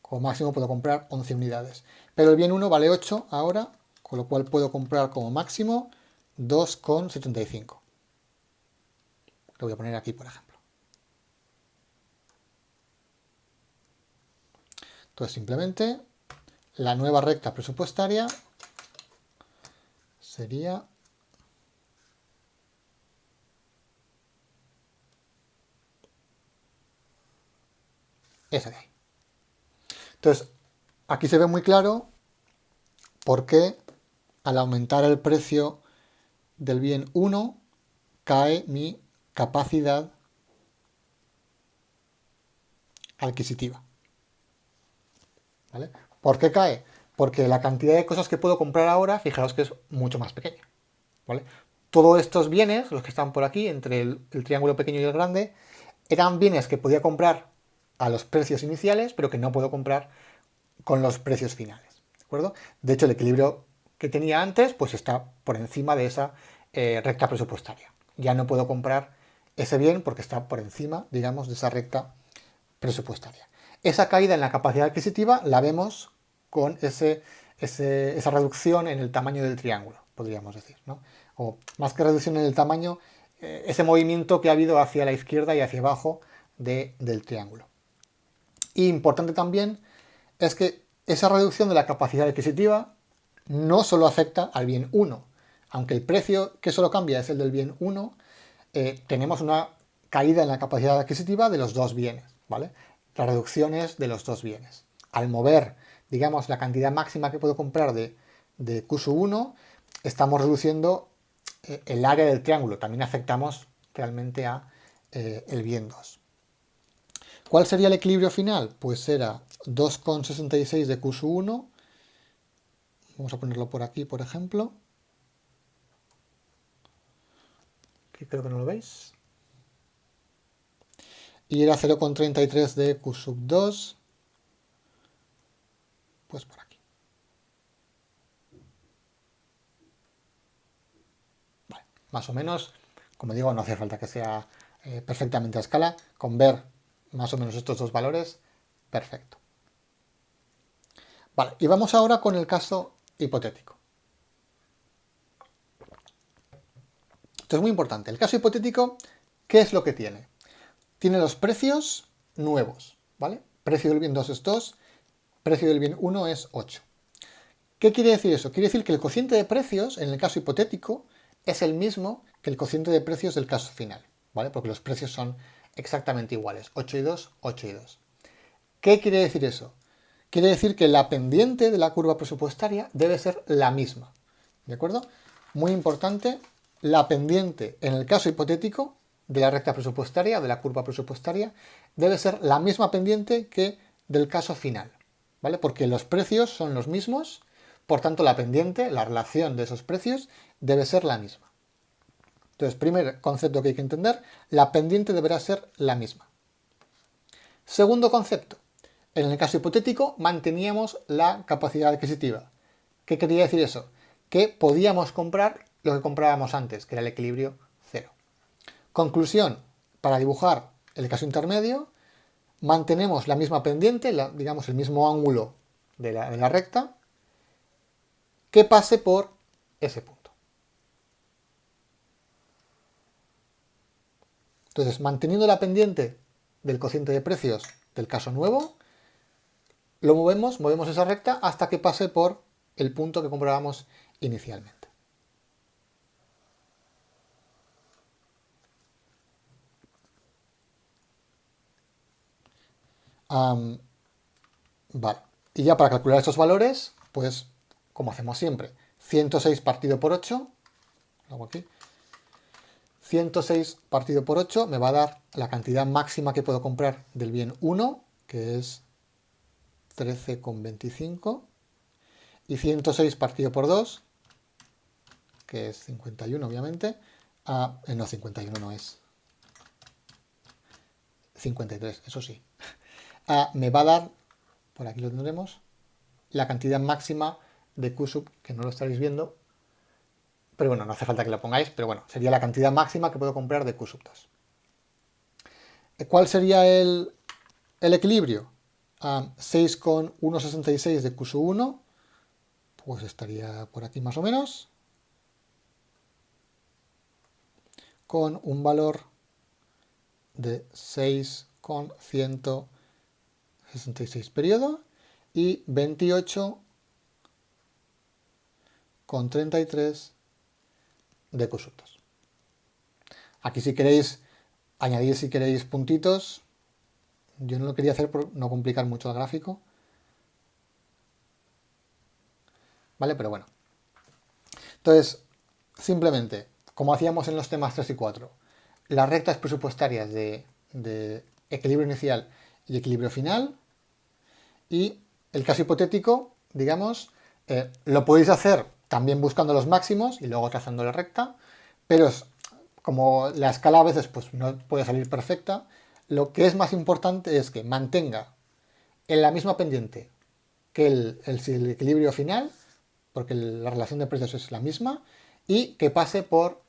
como máximo puedo comprar 11 unidades. Pero el bien 1 vale 8 ahora, con lo cual puedo comprar como máximo 2,75. Lo voy a poner aquí, por ejemplo. Entonces, simplemente, la nueva recta presupuestaria sería esa de ahí. Entonces, aquí se ve muy claro por qué al aumentar el precio del bien 1 cae mi capacidad adquisitiva. ¿Vale? ¿Por qué cae? Porque la cantidad de cosas que puedo comprar ahora, fijaos que es mucho más pequeña. ¿Vale? Todos estos bienes, los que están por aquí, entre el triángulo pequeño y el grande, eran bienes que podía comprar a los precios iniciales, pero que no puedo comprar con los precios finales. ¿De acuerdo? De hecho, el equilibrio que tenía antes, pues está por encima de esa recta presupuestaria. Ya no puedo comprar ese bien porque está por encima, digamos, de esa recta presupuestaria. Esa caída en la capacidad adquisitiva la vemos con esa reducción en el tamaño del triángulo, podríamos decir, ¿no? O más que reducción en el tamaño, ese movimiento que ha habido hacia la izquierda y hacia abajo del triángulo. Y importante también es que esa reducción de la capacidad adquisitiva no solo afecta al bien 1, aunque el precio que solo cambia es el del bien 1, tenemos una caída en la capacidad adquisitiva de los dos bienes, ¿vale? La reducción es de los dos bienes. Al mover, digamos, la cantidad máxima que puedo comprar de Q1, estamos reduciendo el área del triángulo. También afectamos realmente a el bien 2. ¿Cuál sería el equilibrio final? Pues era 2,66 de Q1. Vamos a ponerlo por aquí, por ejemplo. Que creo que no lo veis. Y era 0,33 de Q2. Pues por aquí. Vale, más o menos, como digo, no hace falta que sea perfectamente a escala. Con ver más o menos estos dos valores, perfecto. Vale, y vamos ahora con el caso hipotético. Esto es muy importante. El caso hipotético, ¿qué es lo que tiene? Tiene los precios nuevos, ¿vale? Precio del bien 2 es 2, precio del bien 1 es 8. ¿Qué quiere decir eso? Quiere decir que el cociente de precios, en el caso hipotético, es el mismo que el cociente de precios del caso final, ¿vale? Porque los precios son exactamente iguales, 8 y 2, 8 y 2. ¿Qué quiere decir eso? Quiere decir que la pendiente de la curva presupuestaria debe ser la misma, ¿de acuerdo? Muy importante, la pendiente en el caso hipotético de la recta presupuestaria, de la curva presupuestaria, debe ser la misma pendiente que del caso final, ¿vale? Porque los precios son los mismos, por tanto la pendiente, la relación de esos precios, debe ser la misma. Entonces, primer concepto que hay que entender, la pendiente deberá ser la misma. Segundo concepto, en el caso hipotético manteníamos la capacidad adquisitiva. ¿Qué quería decir eso? Que podíamos comprar lo que comprábamos antes, que era el equilibrio cero. Conclusión, para dibujar el caso intermedio, mantenemos la misma pendiente, digamos el mismo ángulo de la recta, que pase por ese punto. Entonces, manteniendo la pendiente del cociente de precios del caso nuevo, lo movemos esa recta hasta que pase por el punto que comprábamos inicialmente. Vale. Y ya para calcular estos valores, pues como hacemos siempre, 106 partido por 8, lo hago aquí, 106 partido por 8 me va a dar la cantidad máxima que puedo comprar del bien 1, que es 13,25, y 106 partido por 2, que es 51 obviamente, no, 51 no es, 53, eso sí, me va a dar, por aquí lo tendremos, la cantidad máxima de Q sub, que no lo estaréis viendo, pero bueno, no hace falta que lo pongáis, pero bueno, sería la cantidad máxima que puedo comprar de Q sub 2. ¿Cuál sería el equilibrio? 6,166 de Q sub 1, pues estaría por aquí más o menos, con un valor de 6,166 periodo y 28,33 de Q sub 2. Aquí si queréis añadir si queréis puntitos, yo no lo quería hacer por no complicar mucho el gráfico, ¿vale? Pero bueno. Entonces, simplemente, como hacíamos en los temas 3 y 4, las rectas presupuestarias de equilibrio inicial y equilibrio final, y el caso hipotético, digamos, lo podéis hacer también buscando los máximos y luego trazando la recta, pero como la escala a veces pues, no puede salir perfecta, lo que es más importante es que mantenga en la misma pendiente que el equilibrio final, porque la relación de precios es la misma, y que pase por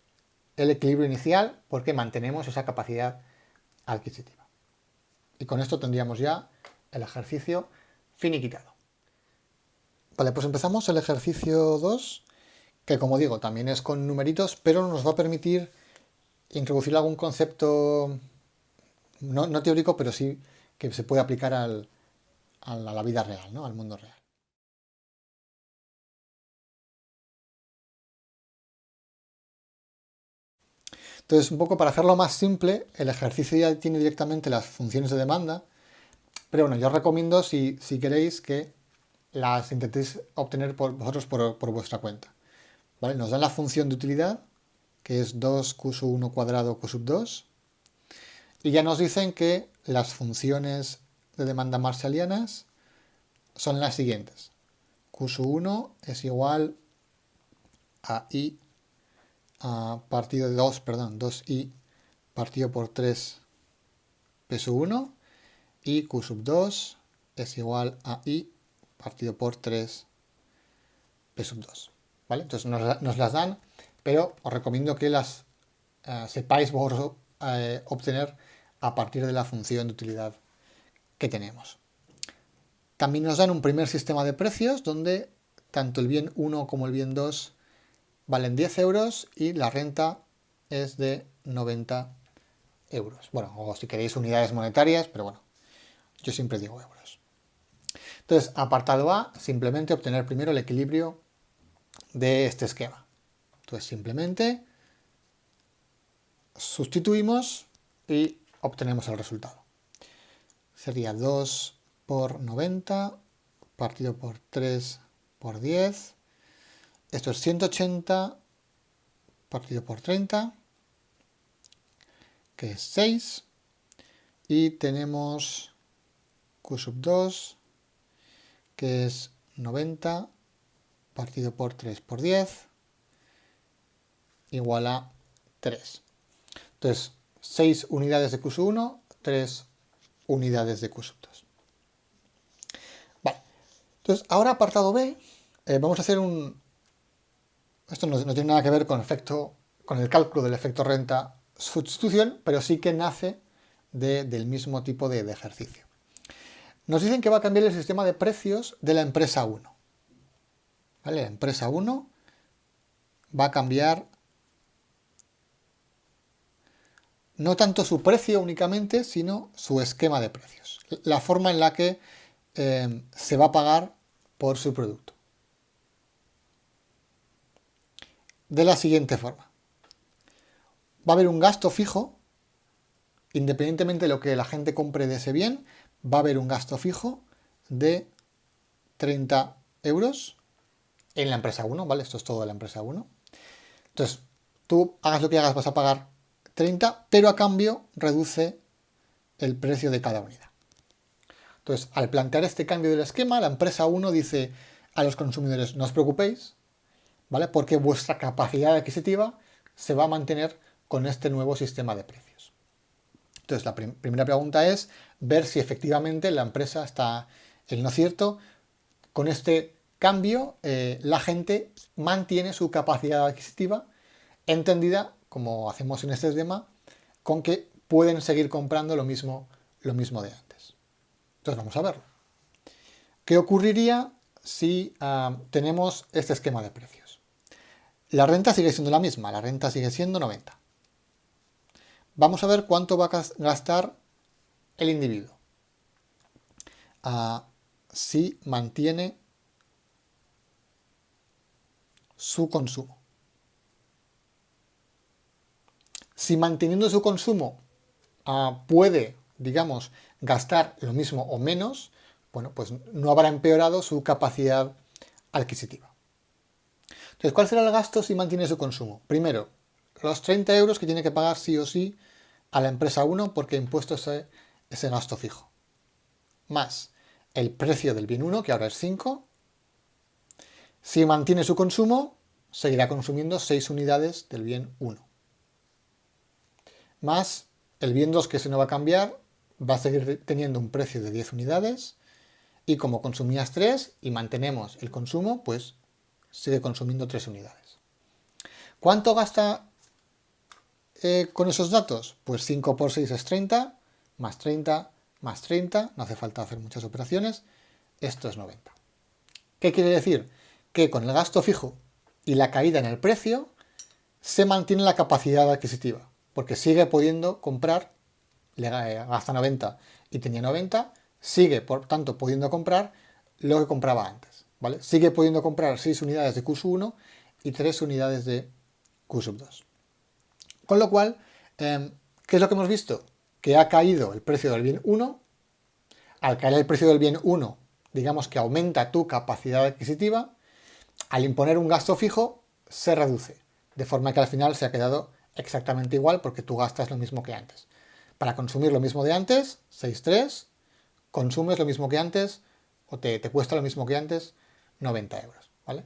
el equilibrio inicial, porque mantenemos esa capacidad adquisitiva. Y con esto tendríamos ya el ejercicio finiquitado. Vale, pues empezamos el ejercicio 2, que como digo, también es con numeritos, pero nos va a permitir introducir algún concepto, no teórico, pero sí que se puede aplicar a la vida real, ¿no? Al mundo real. Entonces, un poco para hacerlo más simple, el ejercicio ya tiene directamente las funciones de demanda, pero bueno, yo os recomiendo si queréis que las intentéis obtener vosotros por vuestra cuenta. ¿Vale? Nos dan la función de utilidad, que es 2q sub 1 cuadrado q sub 2, y ya nos dicen que las funciones de demanda marshallianas son las siguientes. Q sub 1 es igual a I partido de 2, perdón, 2I partido por 3 P sub 1, y Q sub 2 es igual a I partido por 3 P sub 2. ¿Vale? Entonces nos las dan, pero os recomiendo que las sepáis vosotros obtener a partir de la función de utilidad que tenemos. También nos dan un primer sistema de precios donde tanto el bien 1 como el bien 2 valen 10 euros y la renta es de 90 euros. Bueno, o si queréis unidades monetarias, pero bueno, yo siempre digo euros. Entonces, apartado A, simplemente obtener primero el equilibrio de este esquema. Entonces, simplemente sustituimos y obtenemos el resultado. Sería 2 por 90 partido por 3 por 10. Esto es 180 partido por 30, que es 6. Y tenemos Q sub 2, que es 90 partido por 3 por 10, igual a 3. Entonces, 6 unidades de Q1, 3 unidades de Q2. Vale. Entonces, ahora apartado B, vamos a hacer un... Esto no tiene nada que ver con el cálculo del efecto renta sustitución, pero sí que nace del mismo tipo de ejercicio. Nos dicen que va a cambiar el sistema de precios de la empresa 1. ¿Vale? La empresa 1 va a cambiar no tanto su precio únicamente, sino su esquema de precios. La forma en la que se va a pagar por su producto. De la siguiente forma. Va a haber un gasto fijo, independientemente de lo que la gente compre de ese bien, va a haber un gasto fijo de 30 euros en la empresa 1, ¿vale? Esto es todo de la empresa 1. Entonces, tú hagas lo que hagas, vas a pagar 30, pero a cambio reduce el precio de cada unidad. Entonces, al plantear este cambio del esquema, la empresa 1 dice a los consumidores, no os preocupéis, ¿vale? Porque vuestra capacidad adquisitiva se va a mantener con este nuevo sistema de precios. Entonces, la primera pregunta es ver si efectivamente la empresa está en lo cierto. Con este cambio, la gente mantiene su capacidad adquisitiva, entendida, como hacemos en este esquema, con que pueden seguir comprando lo mismo de antes. Entonces, vamos a verlo. ¿Qué ocurriría si tenemos este esquema de precios? La renta sigue siendo la misma, la renta sigue siendo 90. Vamos a ver cuánto va a gastar el individuo si mantiene su consumo. Si manteniendo su consumo puede, digamos, gastar lo mismo o menos, bueno, pues no habrá empeorado su capacidad adquisitiva. Entonces, ¿cuál será el gasto si mantiene su consumo? Primero, los 30 euros que tiene que pagar sí o sí a la empresa 1 porque ha impuesto ese gasto fijo. Más el precio del bien 1, que ahora es 5. Si mantiene su consumo, seguirá consumiendo 6 unidades del bien 1. Más el bien 2, que se no va a cambiar, va a seguir teniendo un precio de 10 unidades. Y como consumías 3 y mantenemos el consumo, pues sigue consumiendo 3 unidades. ¿Cuánto gasta con esos datos? Pues 5 por 6 es 30, más 30, más 30, no hace falta hacer muchas operaciones, esto es 90. ¿Qué quiere decir? Que con el gasto fijo y la caída en el precio se mantiene la capacidad adquisitiva, porque sigue pudiendo comprar, le gasta 90 y tenía 90, sigue por tanto pudiendo comprar lo que compraba antes, ¿vale? Sigue pudiendo comprar 6 unidades de Q1 y 3 unidades de Q2. Con lo cual, ¿qué es lo que hemos visto? Que ha caído el precio del bien 1. Al caer el precio del bien 1, digamos que aumenta tu capacidad adquisitiva. Al imponer un gasto fijo, se reduce. De forma que al final se ha quedado exactamente igual porque tú gastas lo mismo que antes. Para consumir lo mismo de antes, 6,3. Consumes lo mismo que antes o te cuesta lo mismo que antes, 90 euros. ¿Vale?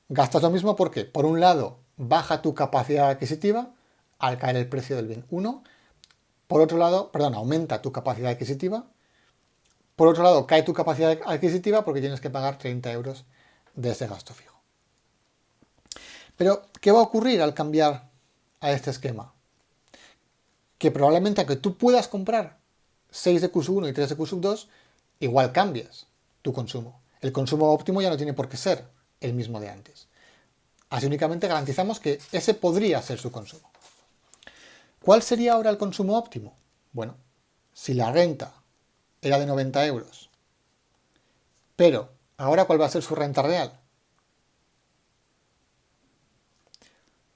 Gastas lo mismo porque, por un lado, baja tu capacidad adquisitiva al caer el precio del bien 1. Por otro lado, aumenta tu capacidad adquisitiva. Por otro lado, cae tu capacidad adquisitiva porque tienes que pagar 30 euros de ese gasto fijo. Pero, ¿qué va a ocurrir al cambiar a este esquema? Que probablemente, aunque tú puedas comprar 6 de Q1 y 3 de Q2, igual cambias tu consumo. El consumo óptimo ya no tiene por qué ser el mismo de antes. Así únicamente garantizamos que ese podría ser su consumo. ¿Cuál sería ahora el consumo óptimo? Bueno, si la renta era de 90 euros, pero ahora ¿cuál va a ser su renta real?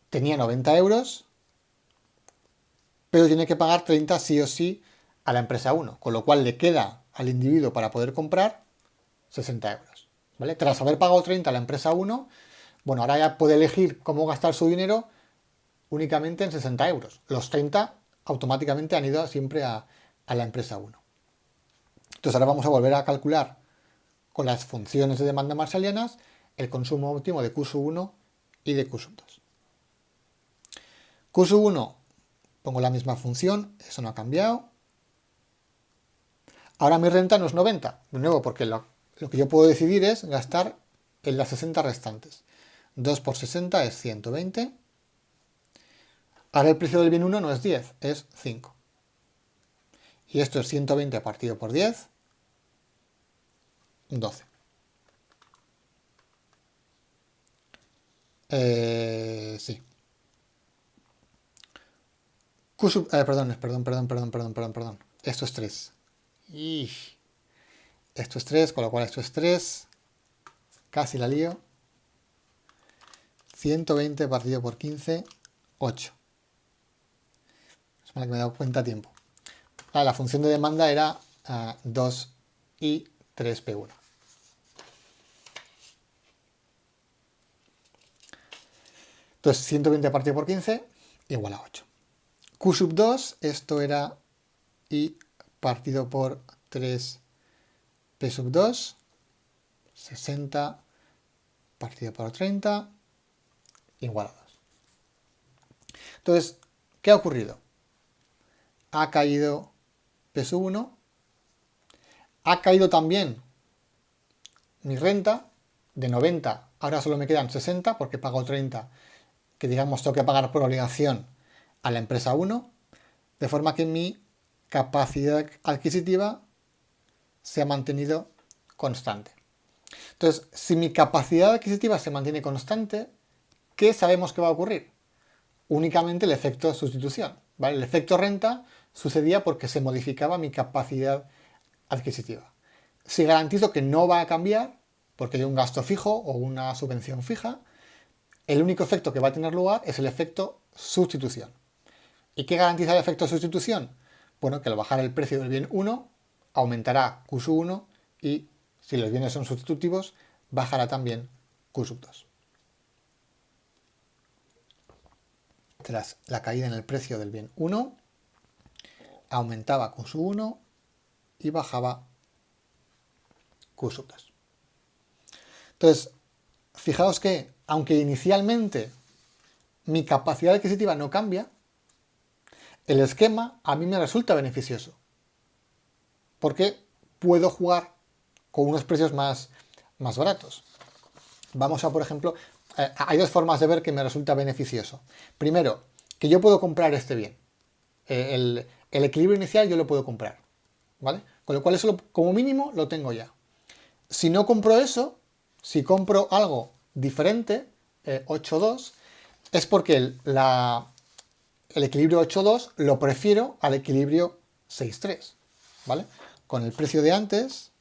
Tenía 90 euros, pero tiene que pagar 30 sí o sí a la empresa 1, con lo cual le queda al individuo para poder comprar 60 euros. ¿Vale? Tras haber pagado 30 a la empresa 1, bueno, ahora ya puede elegir cómo gastar su dinero únicamente en 60 euros. Los 30 automáticamente han ido siempre a la empresa 1. Entonces ahora vamos a volver a calcular con las funciones de demanda marshallianas el consumo óptimo de Q1 y de Q2. Q1 pongo la misma función, eso no ha cambiado. Ahora mi renta no es 90, de nuevo, porque lo que yo puedo decidir es gastar en las 60 restantes. 2 por 60 es 120. Ahora el precio del bien 1 no es 10, es 5. Y esto es 120 partido por 10, 12. Sí. Perdón. Esto es 3. Esto es 3, con lo cual esto es 3. Casi la lío. 120 partido por 15, 8. Es para que me he dado cuenta a tiempo. La función de demanda era 2 y 3P1. Entonces 120 partido por 15 igual a 8. Q sub 2, esto era I partido por 3P sub 2, 60 partido por 30, igual a 2. Entonces, ¿qué ha ocurrido? Ha caído P sub 1, ha caído también mi renta de 90, ahora solo me quedan 60 porque pago 30, que digamos tengo que pagar por obligación a la empresa 1, de forma que mi capacidad adquisitiva se ha mantenido constante. Entonces, si mi capacidad adquisitiva se mantiene constante, ¿qué sabemos que va a ocurrir? Únicamente el efecto sustitución, ¿vale? El efecto renta sucedía porque se modificaba mi capacidad adquisitiva. Si garantizo que no va a cambiar, porque hay un gasto fijo o una subvención fija, el único efecto que va a tener lugar es el efecto sustitución. ¿Y qué garantiza el efecto sustitución? Bueno, que al bajar el precio del bien 1, aumentará Q sub 1 y, si los bienes son sustitutivos, bajará también Q sub 2. Tras la caída en el precio del bien 1, aumentaba Q sub 1 y bajaba Q sub 2. Entonces, fijaos que, aunque inicialmente mi capacidad adquisitiva no cambia, el esquema a mí me resulta beneficioso. Porque puedo jugar con unos precios más baratos. Vamos a, por ejemplo, hay dos formas de ver que me resulta beneficioso. Primero, que yo puedo comprar este bien. El equilibrio inicial yo lo puedo comprar. ¿Vale? Con lo cual eso como mínimo lo tengo ya. Si no compro eso, si compro algo diferente, 8.2, es porque el equilibrio 8.2 lo prefiero al equilibrio 6.3. ¿Vale? Con el precio de antes,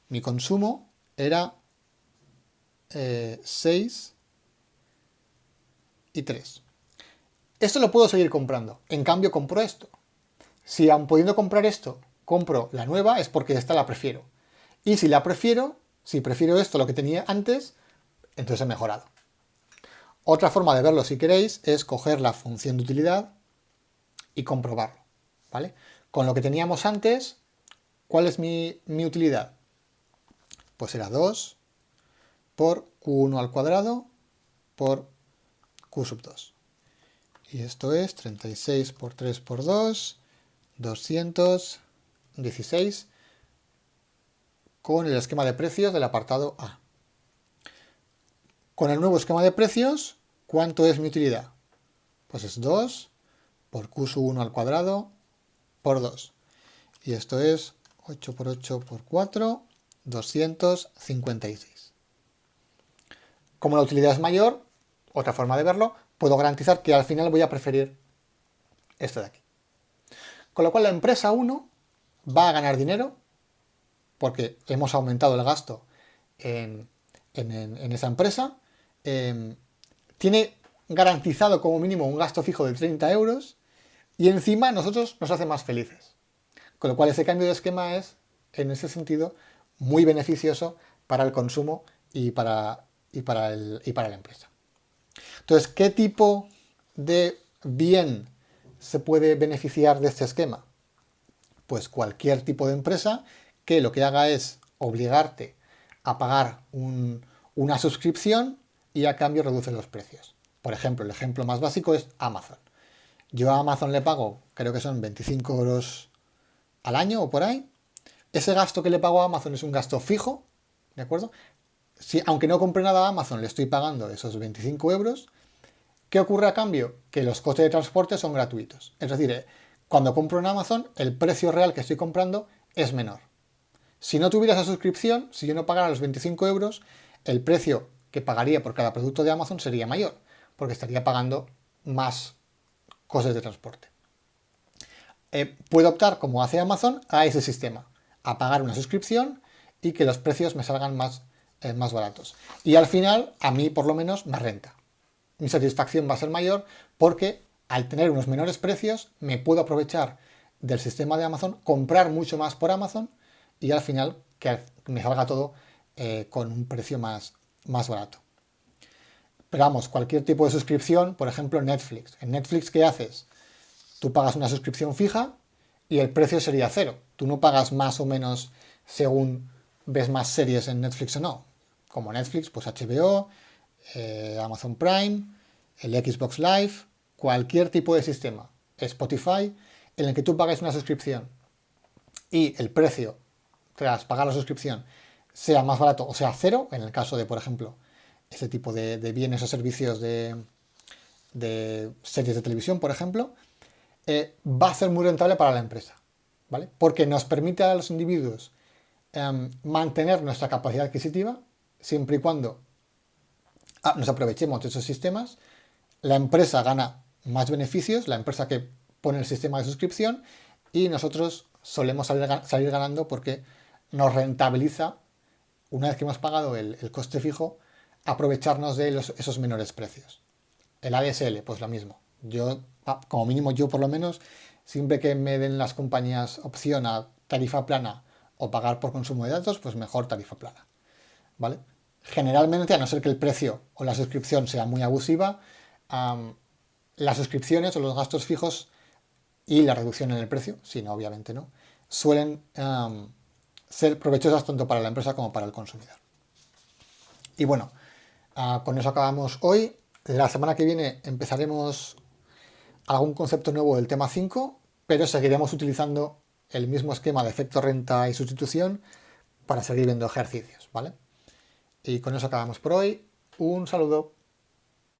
mi consumo era 6 y 3. Esto lo puedo seguir comprando. En cambio, compro esto. Si aun pudiendo comprar esto, compro la nueva, es porque esta la prefiero. Y si la prefiero, si prefiero esto, lo que tenía antes, entonces he mejorado. Otra forma de verlo, si queréis, es coger la función de utilidad y comprobarlo. ¿Vale? Con lo que teníamos antes, ¿cuál es mi utilidad? Pues era 2 por Q1 al cuadrado por Q sub 2. Y esto es 36 por 3 por 2, 216, con el esquema de precios del apartado A. Con el nuevo esquema de precios, ¿cuánto es mi utilidad? Pues es 2 por Q sub 1 al cuadrado por 2. Y esto es 8 por 8 por 4, 256. Como la utilidad es mayor, otra forma de verlo, puedo garantizar que al final voy a preferir esto de aquí. Con lo cual la empresa 1 va a ganar dinero porque hemos aumentado el gasto en esa empresa. Tiene garantizado como mínimo un gasto fijo de 30 euros y encima a nosotros nos hace más felices. Con lo cual ese cambio de esquema es, en ese sentido, muy beneficioso para el consumo y para la empresa. Entonces, ¿qué tipo de bien se puede beneficiar de este esquema? Pues cualquier tipo de empresa que lo que haga es obligarte a pagar una suscripción y a cambio reduce los precios. Por ejemplo, el ejemplo más básico es Amazon. Yo a Amazon le pago, creo que son 25 euros al año o por ahí. Ese gasto que le pago a Amazon es un gasto fijo, ¿de acuerdo? Si, aunque no compre nada a Amazon, le estoy pagando esos 25 euros. ¿Qué ocurre a cambio? Que los costes de transporte son gratuitos. Es decir, cuando compro en Amazon, el precio real que estoy comprando es menor. Si no tuviera esa suscripción, si yo no pagara los 25 euros, el precio que pagaría por cada producto de Amazon sería mayor, porque estaría pagando más costes de transporte. Puedo optar, como hace Amazon, a ese sistema, a pagar una suscripción y que los precios me salgan más baratos. Y al final, a mí por lo menos me renta. Mi satisfacción va a ser mayor porque al tener unos menores precios me puedo aprovechar del sistema de Amazon, comprar mucho más por Amazon y al final que me salga todo con un precio más barato. Pero vamos, cualquier tipo de suscripción, por ejemplo Netflix. En Netflix, ¿qué haces? Tú pagas una suscripción fija y el precio sería cero. Tú no pagas más o menos según ves más series en Netflix o no. Como Netflix, pues HBO, Amazon Prime, el Xbox Live, cualquier tipo de sistema, Spotify, en el que tú pagues una suscripción y el precio tras pagar la suscripción sea más barato o sea cero, en el caso de, por ejemplo, este tipo de bienes o servicios de series de televisión, por ejemplo, va a ser muy rentable para la empresa, ¿vale? Porque nos permite a los individuos mantener nuestra capacidad adquisitiva siempre y cuando nos aprovechemos de esos sistemas. La empresa gana más beneficios, la empresa que pone el sistema de suscripción, y nosotros solemos salir ganando porque nos rentabiliza, una vez que hemos pagado el coste fijo, aprovecharnos de esos menores precios. El ADSL, pues lo mismo. Yo, como mínimo yo por lo menos, siempre que me den las compañías opción a tarifa plana o pagar por consumo de datos, pues mejor tarifa plana, ¿vale? Generalmente, a no ser que el precio o la suscripción sea muy abusiva, las suscripciones o los gastos fijos y la reducción en el precio, si no, obviamente no, suelen ser provechosas tanto para la empresa como para el consumidor. Y bueno, con eso acabamos hoy. La semana que viene empezaremos algún concepto nuevo del tema 5, pero seguiremos utilizando el mismo esquema de efecto renta y sustitución para seguir viendo ejercicios, ¿vale? Y con eso acabamos por hoy. Un saludo.